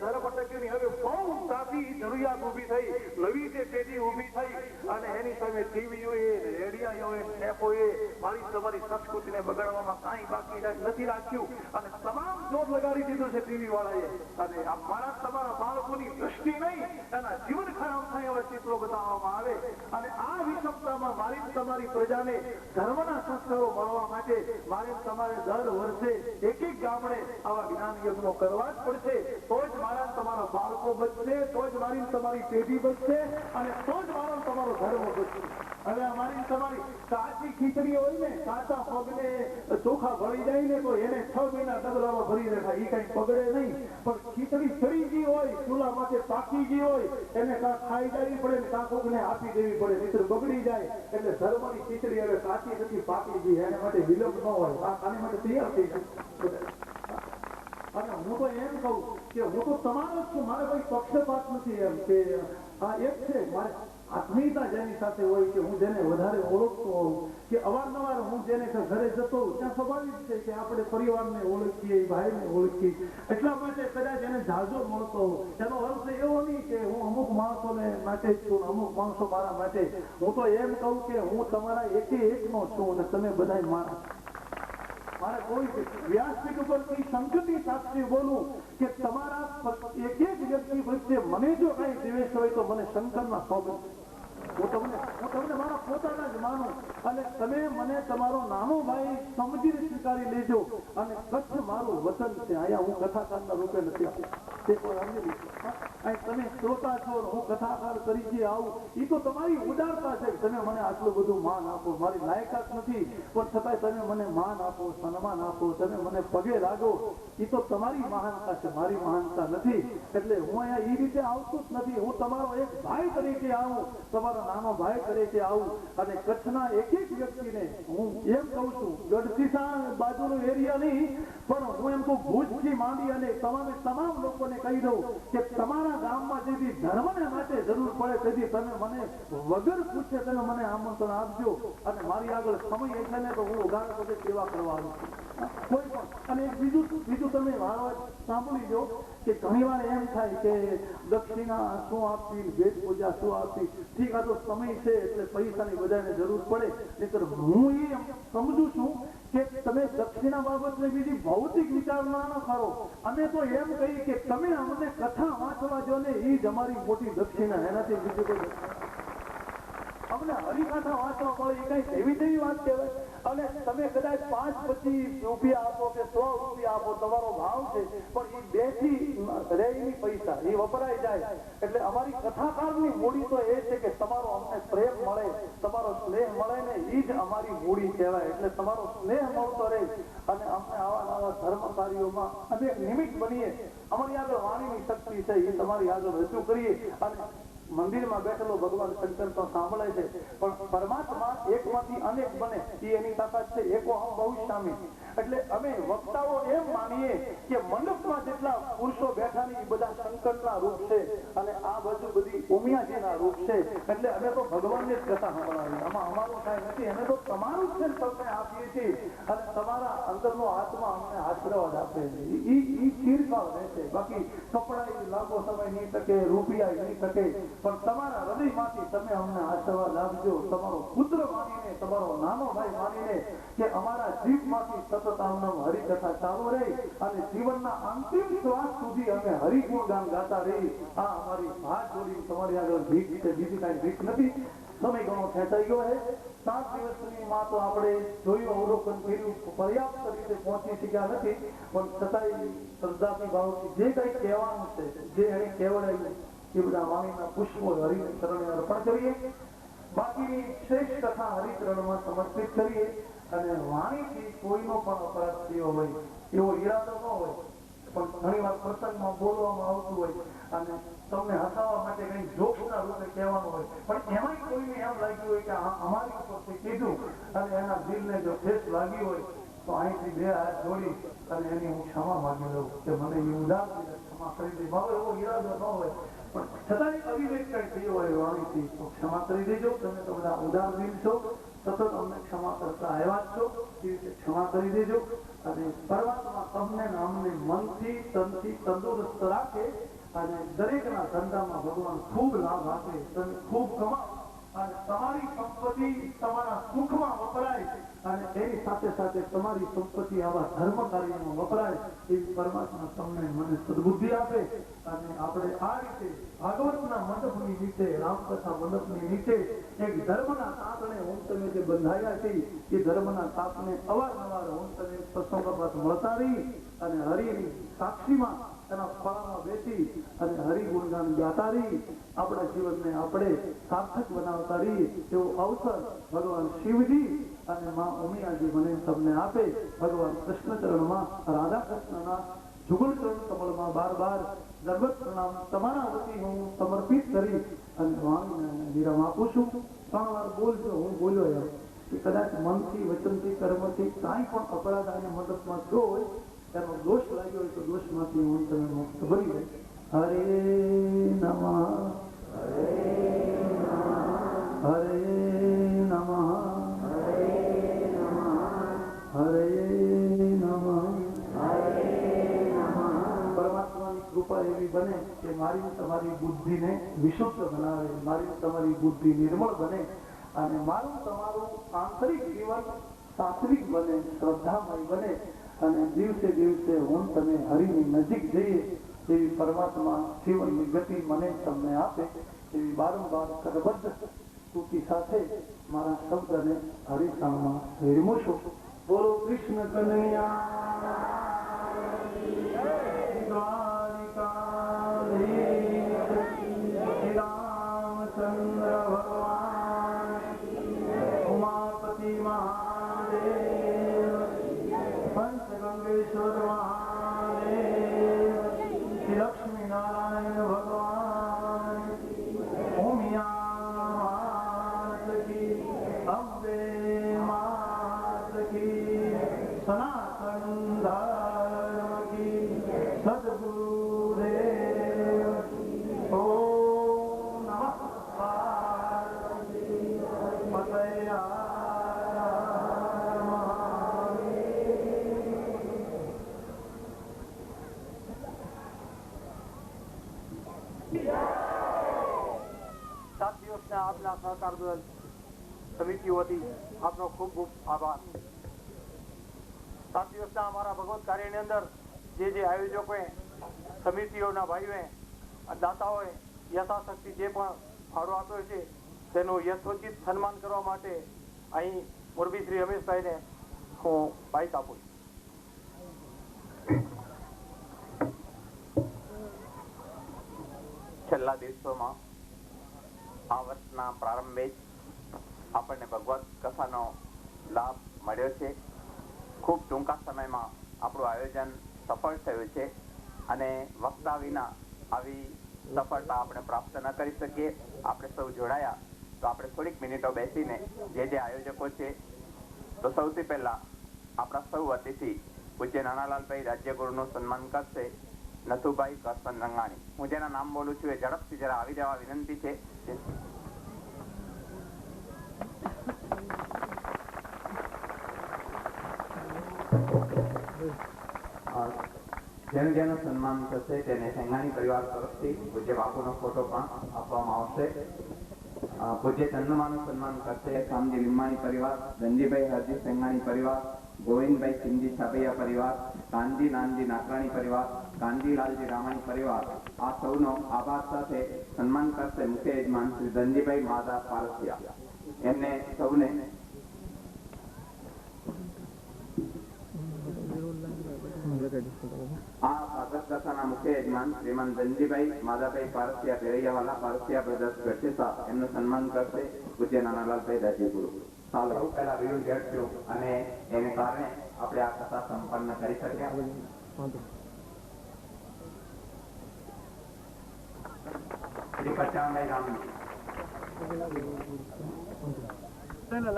ધર્મ ટકેની હવે બહુ સાથી જરૂરિયાત ઉભી થઈ, નવી જે પેઢી ઉભી થઈ અને એની સામે ટીવીઓએ, રેડિયાઓએ, ટેપોએ મારી તમારી સંસ્કૃતિને બગાડવામાં કાંઈ બાકી નથી રાખ્યું અને તમામ જોર લગાડી દીધું છે ટીવી વાળાએ. અને આ મારા તમારા બાળકોની દ્રષ્ટિ નહીં, એના જીવન ખરાબ થાય એવા ચિત્રો બતાવવામાં આવે. અને આ વિષમતામાં મારી તમારી પ્રજાને ધર્મના સંસ્કારો મળવા માટે મારે તમારે દર વર્ષે એક એક ગામડે આવા જ્ઞાન યજ્ઞો કરવા જ પડશે. તો જ મારા તમારા બાળકો બચશે, તો જ મારી તમારી પેઢી બચશે અને તો જ મારો તમારો ધર્મ બચશે. હવે અમારી તમારી કાચી ખીચડી હોય ને, કાચા પગને ચોખા ભળી જાય ને, તો એને 6 મહિના ડગલામાં ભરી રખાય, એ કઈ પગડે નહીં. પણ ખીચડી ચડી ગઈ હોય, ચૂલા માટે પાકી ગઈ હોય, એને કાં ખાઈ જવી પડે ને કાં કોકને આપી દેવી પડે, નહીંતર બગડી જાય. એટલે ધર્મની ખીચડી હવે કાચી નથી, પાકી ગઈ, એને માટે વિલંબ ન હોય, આની માટે તૈયાર થઈ જાય. અને હું તો એમ કહું કે હું તો તમારો જ છું, મારે કોઈ પક્ષપાત નથી. એમ કે આ એક છે મારે આત્મીયતા જેની સાથે હોય, કે હું જેને વધારે ઓળખતો હોઉં, કે અવારનવાર હું જેને ઘરે જતો હોઉં, ત્યાં સ્વાભાવિક છે કે આપણે પરિવારને ઓળખીએ, ભાઈને ઓળખીએ, એટલા માટે કદાચ એને જાજો મળતો હોઉં. એનો અર્થ એવો નહીં કે હું અમુક માણસોને માટે જ છું, અમુક માણસો મારા માટે. હું તો એમ કહું કે હું તમારા એકે એકનો છું અને તમે બધા મારા. મારે કોઈ વ્યાસપીઠ ઉપરથી સંકટની સાથે બોલું કે તમારા એક એક વ્યક્તિ વચ્ચે મને જો કઈ દ્વેષ હોય તો મને શંકરના સોગંદ. હું તમને મારા પોતાના જ માનું અને તમે મને તમારો નાનો ભાઈ સમજીને સ્વીકારી લેજો. અને કચ્છ મારું વતન છે, અહીંયા હું કથાકારના રૂપે નથી આવતો, તે કોઈ સમજી તમે શ્રોતા છો, હું કથાકાર તરીકે આવું, એ તો તમારી ઉદારતા છે. તમે મને આટલું બધું માન આપો, મારી લાયકાત નથી પણ છતાંય તમે મને માન આપો, સન્માન આપો, તમે મને પગે લાગો, એ તો તમારી મહાનતા છે, મારી મહાનતા નથી. એટલે હું અહીંયા એ રીતે આવતો જ નથી. હું તમારો એક ભાઈ તરીકે આવું, તમારો નાનો ભાઈ તરીકે આવું અને કચ્છના એક એક વ્યક્તિને હું એમ કહું છું, ગઢસીસા બાજુનો એરિયા નહીં, પણ હું એમ કહું ભુજથી માંડી અને તમામ લોકોને કહી દઉં કે તમારા ગામમાં જેથી ધર્મને માટે જરૂર પડે તેથી તમે મને વગર પૂછે તમે મને આમંત્રણ આપજો. અને મારી આગળ સમય એટલે ને તો હું ઉઘાડે બધે સેવા કરવાનું કોઈ પણ. અને એક બીજું તમે વાત સાંભળી લો કે ઘણી વાર એમ થાય કે દક્ષિણા શું આપવી, ભેટ પૂજા શું આપવી. ઠીક, આ તો સમય છે એટલે પૈસાની બધાને જરૂર પડે, નહીંતર હું એ સમજુ છું કે તમે દક્ષિણા બાબતને બીજી ભૌતિક વિચારણા ન કરો. અમે તો એમ કહીએ કે તમે અમને કથા વાંચવા જો ને, એ જ અમારી મોટી દક્ષિણા, એનાથી બીજું કોઈ અમને હરિકથા વાંચવા મળે એ કઈ એવી વાત કહેવાય. અને તમે કદાચ 5-25 રૂપિયા આપો કે 100 રૂપિયા આપો, તમારો ભાવ છે, પણ એ 2 થી રહે નહીં પૈસા, એ વપરાઈ જાય. એટલે અમારી કથાકારની મૂડી તો એ છે કે તમારો અમને પ્રેમ મળે, તમારો સ્નેહ મળે ને, એ જ અમારી મૂડી કહેવાય. એટલે તમારો સ્નેહ મળતો રહે અને અમને આવા નવા ધર્મ કાર્યોમાં અમે નિમિત્ત બનીએ. અમારી આગળ વાણીની શક્તિ છે, એ તમારી આગળ રજૂ કરીએ. અને મંદિરમાં બેઠેલો ભગવાન શંકર તો સાંભળે છે, પણ પરમાત્મા એકમાંથી અનેક બને એ એની તાકાત છે. એકો હમ બહુ શામી. એટલે અમે વક્તાઓ એમ માનીએ કે મંડપમાં જેટલા પુરુષો બેઠા ને એ બધા શંકરના રૂપ છે અને આ બાજુ બધી ઉમિયાજીના રૂપ છે. એટલે અમે તો ભગવાનની જ કથા સંભળાવીએ, આમાં અમારું કાંઈ નથી. અમે તો તમારું જ છે તમને આપીએ છીએ અને તમારા અંદરનો આત્મા અમને આશીર્વાદ આપે છે. એ ચીરકાળ રહેશે. બાકી કપડા લાંબો સમય નહીં શકે, રૂપિયા નહીં શકે, પણ તમારા હૃદયમાંથી તમે અમને આશીર્વાદ આપજો. તમારો પુત્ર માનીને, તમારો નાનો ભાઈ માનીને કે અમારા જીભમાંથી સતત આમ હરિકથા ચાલુ રહી અને જીવનના અંતિમ શ્વાસ સુધી અમે હરિગુણગાન ગાતા રહી. આ અમારી હાથ જોડી તમારી આગળ ભીખ છે, બીજી કાંઈ ભીખ નથી. સમય ઘણો ખેંચાઈ ગયો છે. 7 દિવસની માં તો આપણે જોયું, અવલોકન કર્યું, પર્યાપ્ત રીતે પહોંચી શક્યા નથી, પણ છતાંય શ્રદ્ધાથી ભાવથી જે કંઈ કહેવાનું છે, જે એને કહેવડાયું એ બધા વાણીના પુષ્પો હરિને ચરણે અર્પણ કરીએ. બાકીની શ્રેષ્ઠ કથા હરિચરણમાં સમર્પિત કરીએ. અને વાણીથી કોઈનો પણ અપરાધ થયો હોય એવો ઈરાદો ન હોય, પણ ઘણી વાર પ્રસંગમાં બોલવામાં આવતું હોય અને તમને હસાવવા માટે કઈ જોક્સના રૂપે કહેવાનું હોય, પણ એમાંય કોઈને એમ લાગ્યું હોય કે અમારી ઉપરથી કીધું અને એના દિલને જો ઠેસ લાગી હોય તો અહીંથી 2 હાથ જોડી અને એની હું ક્ષમા માંગી લઉં કે મને એ ઉદાર ક્ષમા કરી દે. મારો એવો ઈરાદો ન હોય, પણ છતાંય અવિવેક કઈ થયો હોય વાણીથી તો ક્ષમા કરી દેજો. તમે તો બધા ઉદાર દિલ છો, સતત અમને ક્ષમા કરતા આવ્યા છો, એ રીતે ક્ષમા કરી દેજો. અને પરમાત્મા તમને અમને મનથી તનથી તંદુરસ્ત રાખે અને દરેકના ધંધામાં ભગવાન ખૂબ લાભ આપે, તમે ખૂબ કમાઓ અને તમારી સંપત્તિ તમારા સુખમાં વપરાય અને એની સાથે સાથે તમારી સંપત્તિ આવા ધર્મ કાર્યમાં વપરાય એવી પરમાત્મા તમને મને સદબુદ્ધિ આપે. અને આપણે આ રીતે ભાગવતના મંડપની નીચે, રામકથા મંડપની નીચે એક ધર્મના તાતને હું તમે જે બંધાયા છે એ ધર્મના તાતને અવારનવાર હું તમે પ્રસંગોપાત મળતા રહી અને હરિની સાક્ષીમાં એના ખોળામાં બેસી અને હરિ ગુણગાન ગાતા રહી આપણા જીવનને આપણે સાર્થક બનાવતા રહી એવો અવસર ભગવાન શિવજી અને માં ઉમિયાજી મને તમને આપે. ભગવાન કૃષ્ણ ચરણમાં, રાધા કૃષ્ણના જુગલ ચરણ કમળમાં બાર દંડવત પ્રણામ તમારા વતી હું સમર્પિત કરી અને વાણીને વિરામ આપું છું. 3 વાર બોલજો, હું બોલ્યો એમ કે કદાચ મનથી, વચનથી, કર્મથી કાંઈ પણ અપરાધ આને મદદમાં થયો હોય, એનો દોષ લાગ્યો હોય તો દોષમાંથી હું તમે મુક્ત બની જાય. હરે નમઃ, હરે નમઃ, હરે નમઃ, હરે નમઃ. પરમાત્માની કૃપા એવી બને કે મારી તમારી બુદ્ધિને વિશુદ્ધ બનાવે, મારી તમારી બુદ્ધિ નિર્મળ બને અને મારું તમારું આંતરિક જીવન સાત્વિક બને, શ્રદ્ધામય બને અને દિવસે દિવસે હું તમે હરિની નજીક જઈએ એવી પરમાત્મા જીવનની ગતિ મને તમને આપે એવી બારંવાર કરબદ્ધ સ્તુતિ સાથે મારા શબ્દને હરિસાણમાં વિરમું છું. બોલો કૃષ્ણ કનૈયા રામચંદ્ર ભગવાન, ઉમાપતિ મહાદેવ, પંચગંગેશ્વર મહાદેવ, લક્ષ્મી નારાયણ ભગવાન, ઉમિયા માત કી, અંબે માત કી, સનાતન ધર્મ કી, સદગુરુદેવ. ઓમ નમઃ પાર્વતી પતય. આપના સહકાર બદલ સમિતિ વતી આપનો ખૂબ ખૂબ આભાર. 7 દિવસના અમારા ભગવત કાર્યની અંદર જે આયોજકોએ, સમિતિઓના ભાઈઓએ, દાતાઓએ યથાશક્તિ જે પણ ફાળો આપ્યો છે તેનું યથોચિત સન્માન કરવા માટે અહીં મોરબી શ્રી રમેશભાઈને હું બાઇક આપું છું. છેલ્લા દિવસોમાં આ વર્ષના પ્રારંભે જ આપણને ભગવત કથાનો લાભ મળ્યો છે. ખૂબ ટૂંકા સમયમાં આપણું આયોજન સફળ થયું છે અને વક્તા વિના આવી સફળતા આપણે પ્રાપ્ત ન કરી શકીએ. આપણે સૌ જોડાયા તો આપણે થોડીક મિનિટો બેસીને જે આયોજકો છે તો સૌથી પહેલા આપણા સૌ અતિથિ પૂજ્ય નાનાલાલભાઈ રાજ્યગુરુનું સન્માન કરશે નથુભાઈ કરસન રંગાણી. હું જેના નામ બોલું છું એ ઝડપથી જરા આવી જવા વિનંતી છે. જેનું સન્માન થશે તેને સેંગાણી પરિવાર તરફથી પૂજ્ય બાપુનો ફોટો પણ આપવામાં આવશે. પૂજ્ય ચંદ્રમાનું સન્માન કરશે શામજી લીંબાણી પરિવાર, ધનજીભાઈ હરજી સેંગાણી પરિવાર, ગોવિંદભાઈ સિંધી છાપૈયા પરિવાર, કાનજી નાનજી નાકરાણી પરિવાર, કાનજી લાલજી રામાણી પરિવાર. આ સૌનો આભાર સાથે સન્માન કરશે મુખ્ય યજમાન શ્રી ધનજીભાઈ માધા પારસિયા. એમને સૌને આ ભાગવત કથાના મુખ્ય યજમાન શ્રીમાન ધનજીભાઈ માધાભાઈ પારસિયા પેરૈયાવાલા પારસિયા બ્રદર્સ ગઢસીસા એમનું સન્માન કરશે પૂજ્ય નાનાલાલભાઈ રાજ્યગુરુ. ચાલો પહેલા વિરુદ્ધ ઘટ્યો અને એને કારણે આપણે આ કથા સંપન્ન કરી શક્યા. શ્રી પચાણભાઈ રામજી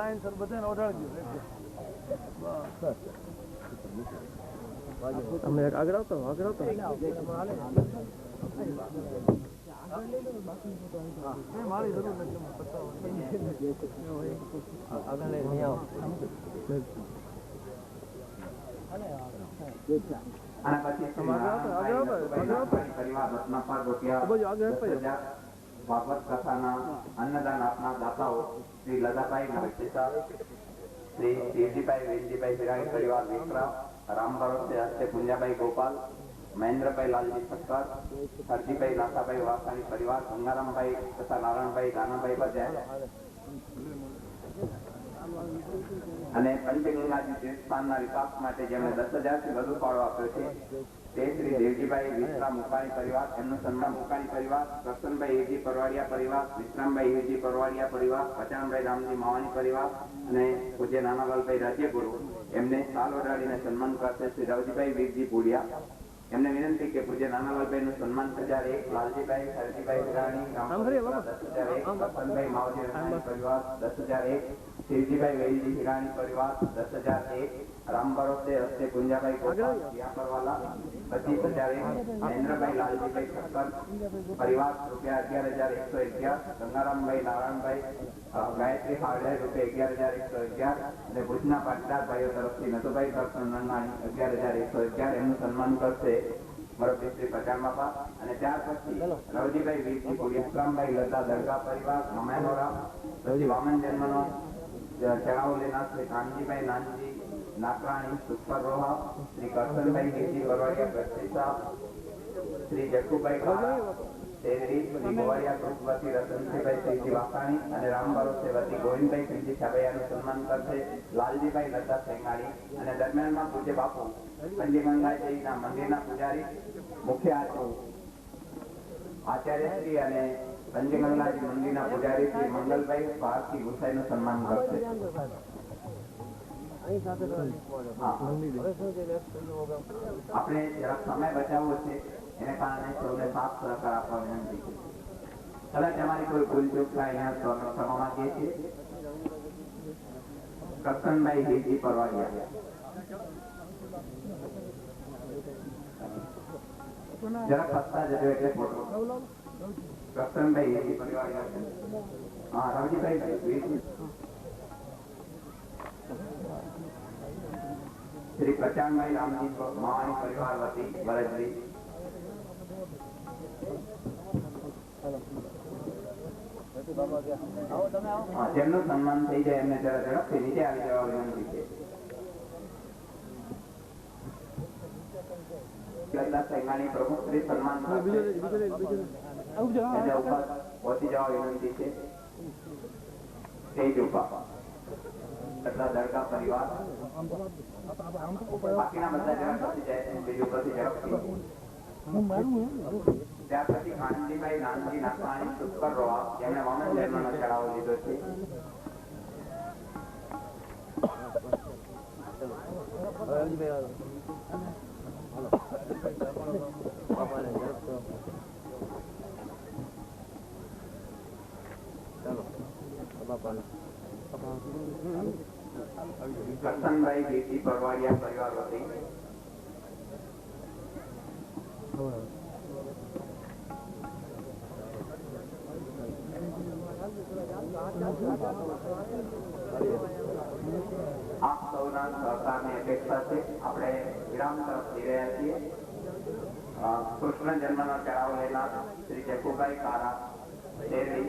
લાઈન સર બધાને ઓઢાડજો. અમે આગળ આવતા મારી જરૂર નથી. અને પછી પરિવાર રત્નાપાલ રોટિયા ભાગવત કથાના અન્નદાન આપનાર દાતાઓ શ્રી લદાભાઈ ગઢસીસા, શ્રી શિવજીભાઈ વેલજીભાઈ હિરાણી પરિવાર વિક્રમ, રામ ભરોસે હસ્તે પુંજાભાઈ ગોપાલ, મહેન્દ્રભાઈ લાલજી ઠક્કર, હરજીભાઈ નાથાભાઈ વાસાણી પરિવાર, ગંગારામભાઈ તથા નારાયણભાઈ ગાનાભાઈ બજાય અને પંચગંગાજી તીર્થસ્થાનના વિકાસ માટે જેમણે 10,000 થી વધુ ફાળો આપ્યો છે તે શ્રી દેવજીભાઈ વિશ્રામ મુકાણી પરિવાર, એમનું સન્માન મુકાણી પરિવાર, કરશનભાઈ હિરજી પરવાડિયા પરિવાર, વિશ્રામભાઈ હિરજી પરવાડિયા પરિવાર, પચાણભાઈ રામજી માવાણી પરિવાર અને પૂજ્ય નાનાલાલભાઈ રાજ્યગુરુ એમને સાલ ઓઢાડીને સન્માન કરશે શ્રી રવજીભાઈ વીરજી પુડિયા. એમને વિનંતી કે પૂજ્ય નાનાલાલભાઈ નું સન્માન 1001, લાલજીભાઈ હરજીભાઈ હિરાણી 10,001, કરશનભાઈ માવજી રંગાણી પરિવાર 10,001, શિવજીભાઈ વેલજી હિરાણી પરિવાર 10,001, રામ ભરોસે હસ્તે પુંજાભાઈ ગોપાલ પરવાલા 25,001, મહેન્દ્રભાઈ લાલજીભાઈ ઠક્કર પરિવાર ₹11,111, ગંગારામભાઈ નારાયણભાઈ ગાયત્રી હાર્ડવેર ₹11,111 અને ભુજના પાટીદાર ભાઈઓ તરફથી નથુભાઈ કરશન રંગાણી 11,111 એમનું સન્માન કરશે મરબી શ્રી પચાણ બાપા. અને ત્યાર પછી રવજીભાઈ વીરજી પુડિયા, લતા દરગાહ પરિવાર મમેનોરા, પછી વામન જન્મનો ચણાવો લેનાર શ્રી કાનજીભાઈ નાનજી નાકરાણી સુખપર રોહા, શ્રી કરશનભાઈ હિરજી પરવાડિયા ગઢસીસા, શ્રી જખુભાઈ તેરી, શ્રી ગોવાળિયા ગ્રુપવતી રતનસિંહભાઈ શ્રીજી વાસાણી અને રામ ભરોસે વતી ગોવિંદભાઈ શ્રીજી છાબૈયાનું સન્માન કરશે લાલજીભાઈ લતા સેંગાણી. અને દરમિયાનમાં પૂજ્ય બાપુ પંચગંગાજીના મંદિરના પૂજારી, મુખ્ય આચાર્યશ્રી અને પંચગંગાજી મંદિરના પૂજારી શ્રી મંગલભાઈ ભારતી ગુસાઈનું સન્માન કરશે. આપણે જરા સમય બચાવવો છે એને કારણે સૌને સાથ સહકાર આપવા વિનંતી છે. કદાચ અમારી કોઈ ભૂલચૂક થાય અહીંયા તો અમે ક્ષમા માંગીએ છીએ. કરશનભાઈ હિરજી પરવાડિયા, જરા ખસતા જજો એટલે ફોટો. કરશનભાઈ હિરજી પરવાડિયા, હા રવજીભાઈ, શ્રી પચાણભાઈ રામજી માવાણી પરિવાર વતી વરજરી, જેમનું સન્માન થઈ જાય એમને જરા ઝડપથી નીચે આવી જવા વિનંતી છે. લતા સેંગાણી પ્રમુખ શ્રી સન્માન ઉપર પહોંચી જવા વિનંતી છે. તેજ ઉપા તથા દરગાહ પરિવાર બાકીના બધા જણા પછી જાય છે બીજું પછી ઝડપથી ત્યાર પછી કાનજીભાઈ નાનજી નાથાણી સુપર રોવા જેમણે વામન જન્મનો ચડાવો લીધો છે. કરસનભાઈ દેશી પરવાડિયા પરિવાર વતી આપ સૌના સહકારની અપેક્ષા છે. આપણે વિરામ તરફ જઈ રહ્યા છીએ. કૃષ્ણ જન્મનો ચડાવો લેનાર શ્રી જગુભાઈ કારા શેરડી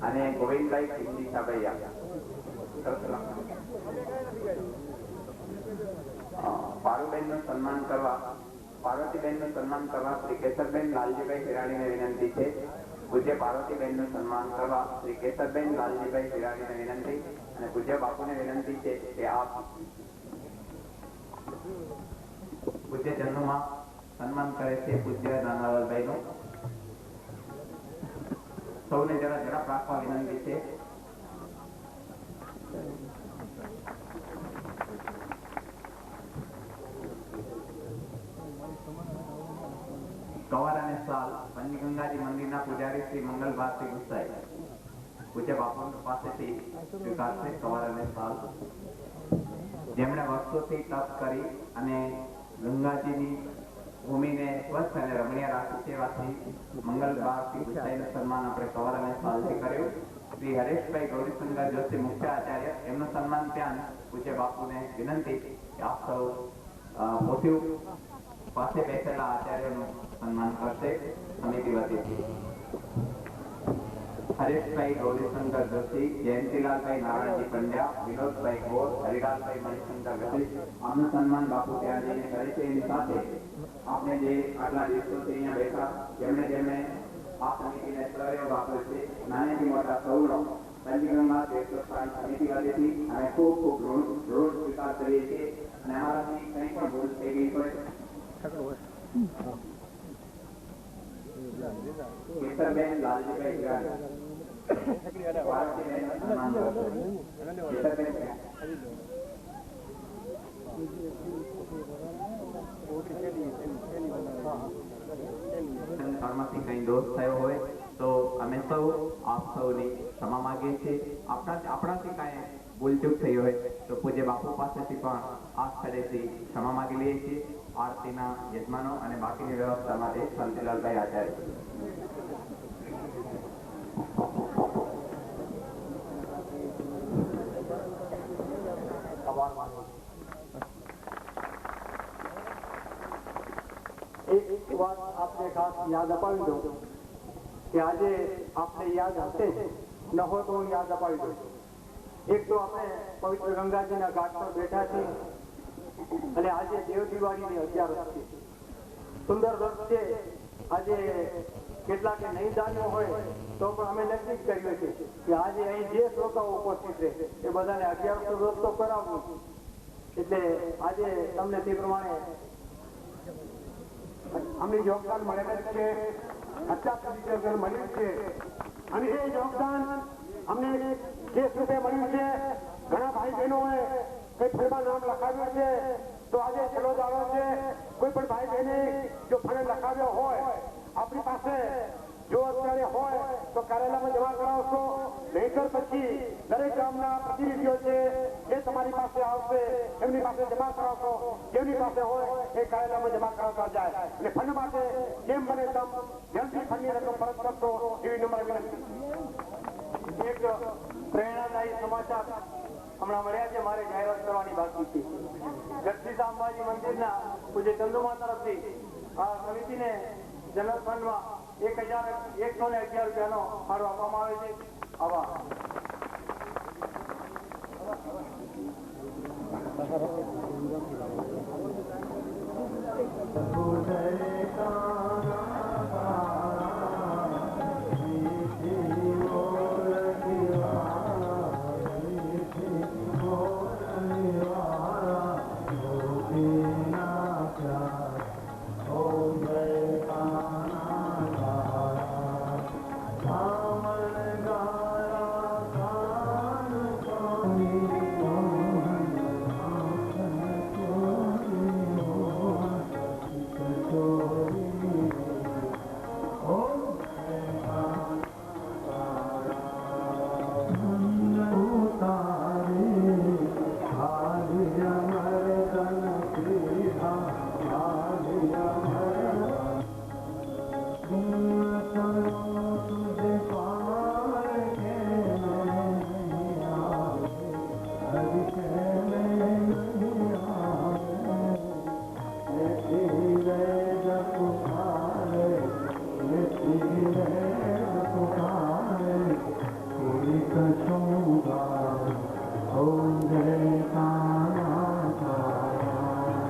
અને ગોવિંદભાઈ ખીમજી સાબૈયા પારુબેનનું સન્માન કરવા પાર્વતીબેનનું સન્માન કરવા શ્રી કેશરબેન લાલજીભાઈ હિરાણીને વિનંતી છે. પૂજ્ય પાર્વતીબેનનું સન્માન કરવા શ્રી કેશરબેન લાલજીભાઈ હિરાણીને વિનંતી અને પૂજ્ય બાપુને વિનંતી છે કે આપ પૂજ્ય જન્મમાં સન્માન કરે છે પૂજ્ય નાનાલાલભાઈનું. સૌને જરા ઝડપ રાખવા વિનંતી છે. કવર અને સાલ પંચગંગાજી મંદિરના પૂજારી શ્રી મંગલ ભારતી ગુસાઈ પૂજ્ય બાપુ પાસેથી સ્વીકારશે કવર અને સાલ, જેમણે વર્ષોથી તપ કરી અને ગંગાજીની ભૂમિને સ્વચ્છ અને રમણીય રાખી છે. એવાથી મંગલ ભારતી ગુસાઈનું સન્માન આપણે કવર અને સાલથી કર્યું. શ્રી હરેશભાઈ ગૌરીશંકર જોશી મુખ્ય આચાર્ય એમનું સન્માન ત્યાં પૂજ્ય બાપુને વિનંતી કે આપ સૌ પોથી પાસે બેસેલા આચાર્યનું સન્માન કરશે સમિતિ વતીથી. હરેશભાઈ ગૌરીશંકર જોશી, જયંતિલાલભાઈ નારાયણજી પંડ્યા, વિનોદભાઈ ઘોષ, હરિલાલભાઈ મણિશંકર ગઢવી આમનું સન્માન બાપુ ત્યાં જઈને કરે છે. એની સાથે આપણે જે આટલા દિવસોથી અહીંયા બેઠા જેમણે આ સમિતિને સહયોગ આપ્યો છે નાનેથી મોટા સૌનો પંચગંગા તીર્થસ્થાન સમિતિ વતીથી અમે ખૂબ ખૂબ ઋણ સ્વીકાર કરીએ છીએ અને અમારાથી કંઈ પણ ભૂલ થઈ ગઈ હોય કેશરબેન લાલજીભાઈ પાર્વતીબેનનું સન્માન કરશે. કેશરબેન કર્મથી કઈ દોષ થયો હોય તો અમે સૌ આપ સૌની ક્ષમા માંગીએ છીએ. આપણાથી કઈ ભૂલચૂક થઈ હોય તો પૂજ્ય બાપુ પાસેથી પણ આ સ્થળેથી ક્ષમા માંગી લઈએ છીએ. આરતીના યજમાનો અને બાકીની વ્યવસ્થા માટે શાંતિલાલભાઈ આચાર્ય. એક વાત આપને ખાસ યાદ અપાવી દઉં કે આજે આપને યાદ હશે ન હોય તો હું યાદ અપાવી દઉં. એક તો આપણે પવિત્ર ગંગાજીના ઘાટ પર બેઠા છીએ અને આજે દેવ દિવાળીની 11 છે. સુંદર વર્ષ છે. આજે કેટલાક નહીં દાનીઓ હોય તો પણ અમે નક્કી કર્યું છે કે આજે અહીં જે શ્રોતાઓ ઉપસ્થિત રહે એ બધાને 11 વ્રત તો કરાવવું. એટલે આજે તમને તે પ્રમાણે અમને યોગદાન મળેલ છે. અત્યાર સુધી મળ્યું છે અને એ યોગદાન અમને કેસ રૂપે મળ્યું છે. ઘણા ભાઈ બહેનોએ કઈ ફળમાં નામ લખાવ્યું છે તો આજે છેલ્લો દાડો છે. કોઈ પણ ભાઈ બહેને જો ફળ લખાવ્યો હોય આપણી પાસે જો અત્યારે હોય તો કાર્યાલયમાં જમા કરાવશો, નહીતર પછી દરેક ગામના પ્રતિનિધિઓ છે એ તમારી પાસે આવશે, એમની પાસે જમા કરાવશો. જેમની પાસે હોય એ કાર્યાલયમાં જમા કરાવતા જાય અને ફંડ માટે જેમ બને તેમ જલ્દી ફંડની રકમ પરત કરશો એવી નમ્ર વિનંતી. એક પ્રેરણાદાયી સમાચાર હમણાં મળ્યા છે. મારે જાહેરાત કરવાની બાકી છે. જગદીશ અંબાજી મંદિરના પૂજ્ય ચંદુમા તરફથી આ સમિતિને જનરલ ફંડમાં 1,111 રૂપિયાનો ફાળો આપવામાં આવે છે. આભાર. જય કશું ગાય ઓમ જય કાના તારા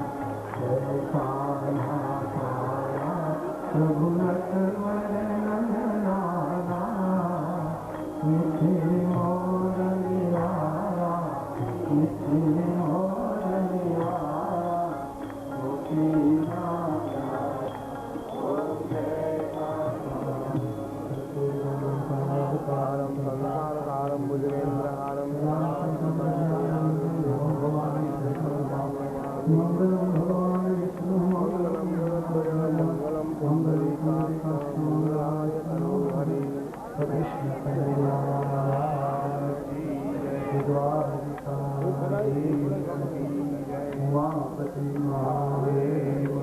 જય કાના તારા રઘુનાથ વરન નાના મીઠી મોરલિયા મીઠી મોરલિયા ગોપીનાથ ઓમ જય સંસારકારમ ભુજગેન્દ્રહારમ મંગલમ ભગવાન વિષ્ણુ મંગલમ મંગલમ પુંડરીકાક્ષ મંગલાય તનોહરિ કૃષ્ણ કલ્યાણ ઉમાપતિ મહાદેવ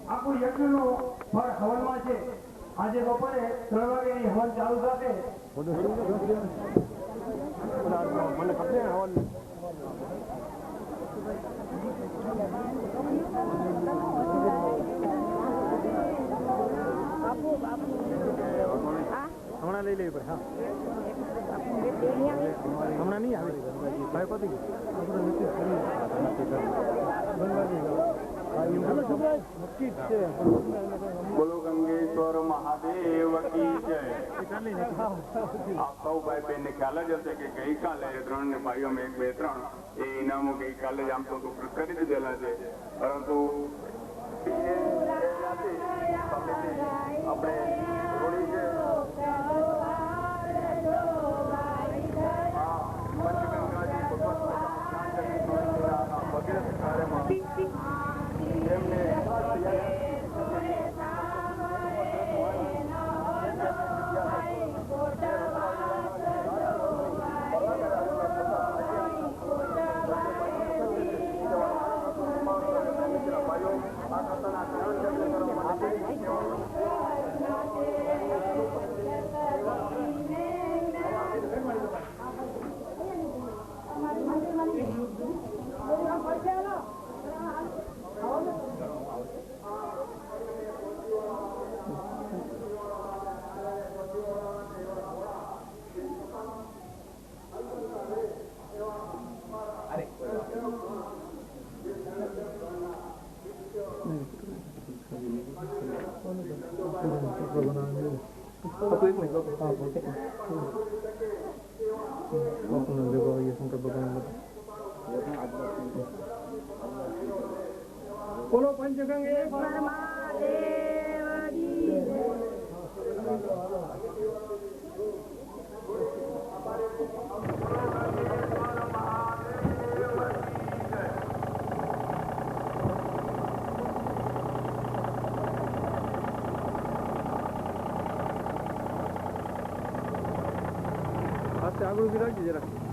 આખું યજ્ઞનો ફળ હવનમાં છે. આજે બપોરે 3 વાગે હવન ચાલુ થશે. મને ખબર હવન હમણાં લઈ લેવી પડે. હા હમણાં નહીં આવી ભાઈ પતી બોલો ગંગેશ્વર મહાદેવ કી જય. આપ સૌ ભાઈ બહેન ને ખ્યાલ જ હશે કે ગઈકાલે 3 ને ભાઈઓ 1, 2, 3 એ ઇનામો ગઈકાલે જ આમ તો કરી દીધેલા છે, પરંતુ આપણે થોડી છે પંચગંગાજી ભગવત વગેરે કાર્યમાં એમને બોલો પંચગંગેશ્વર આગળ રાખજે જરા.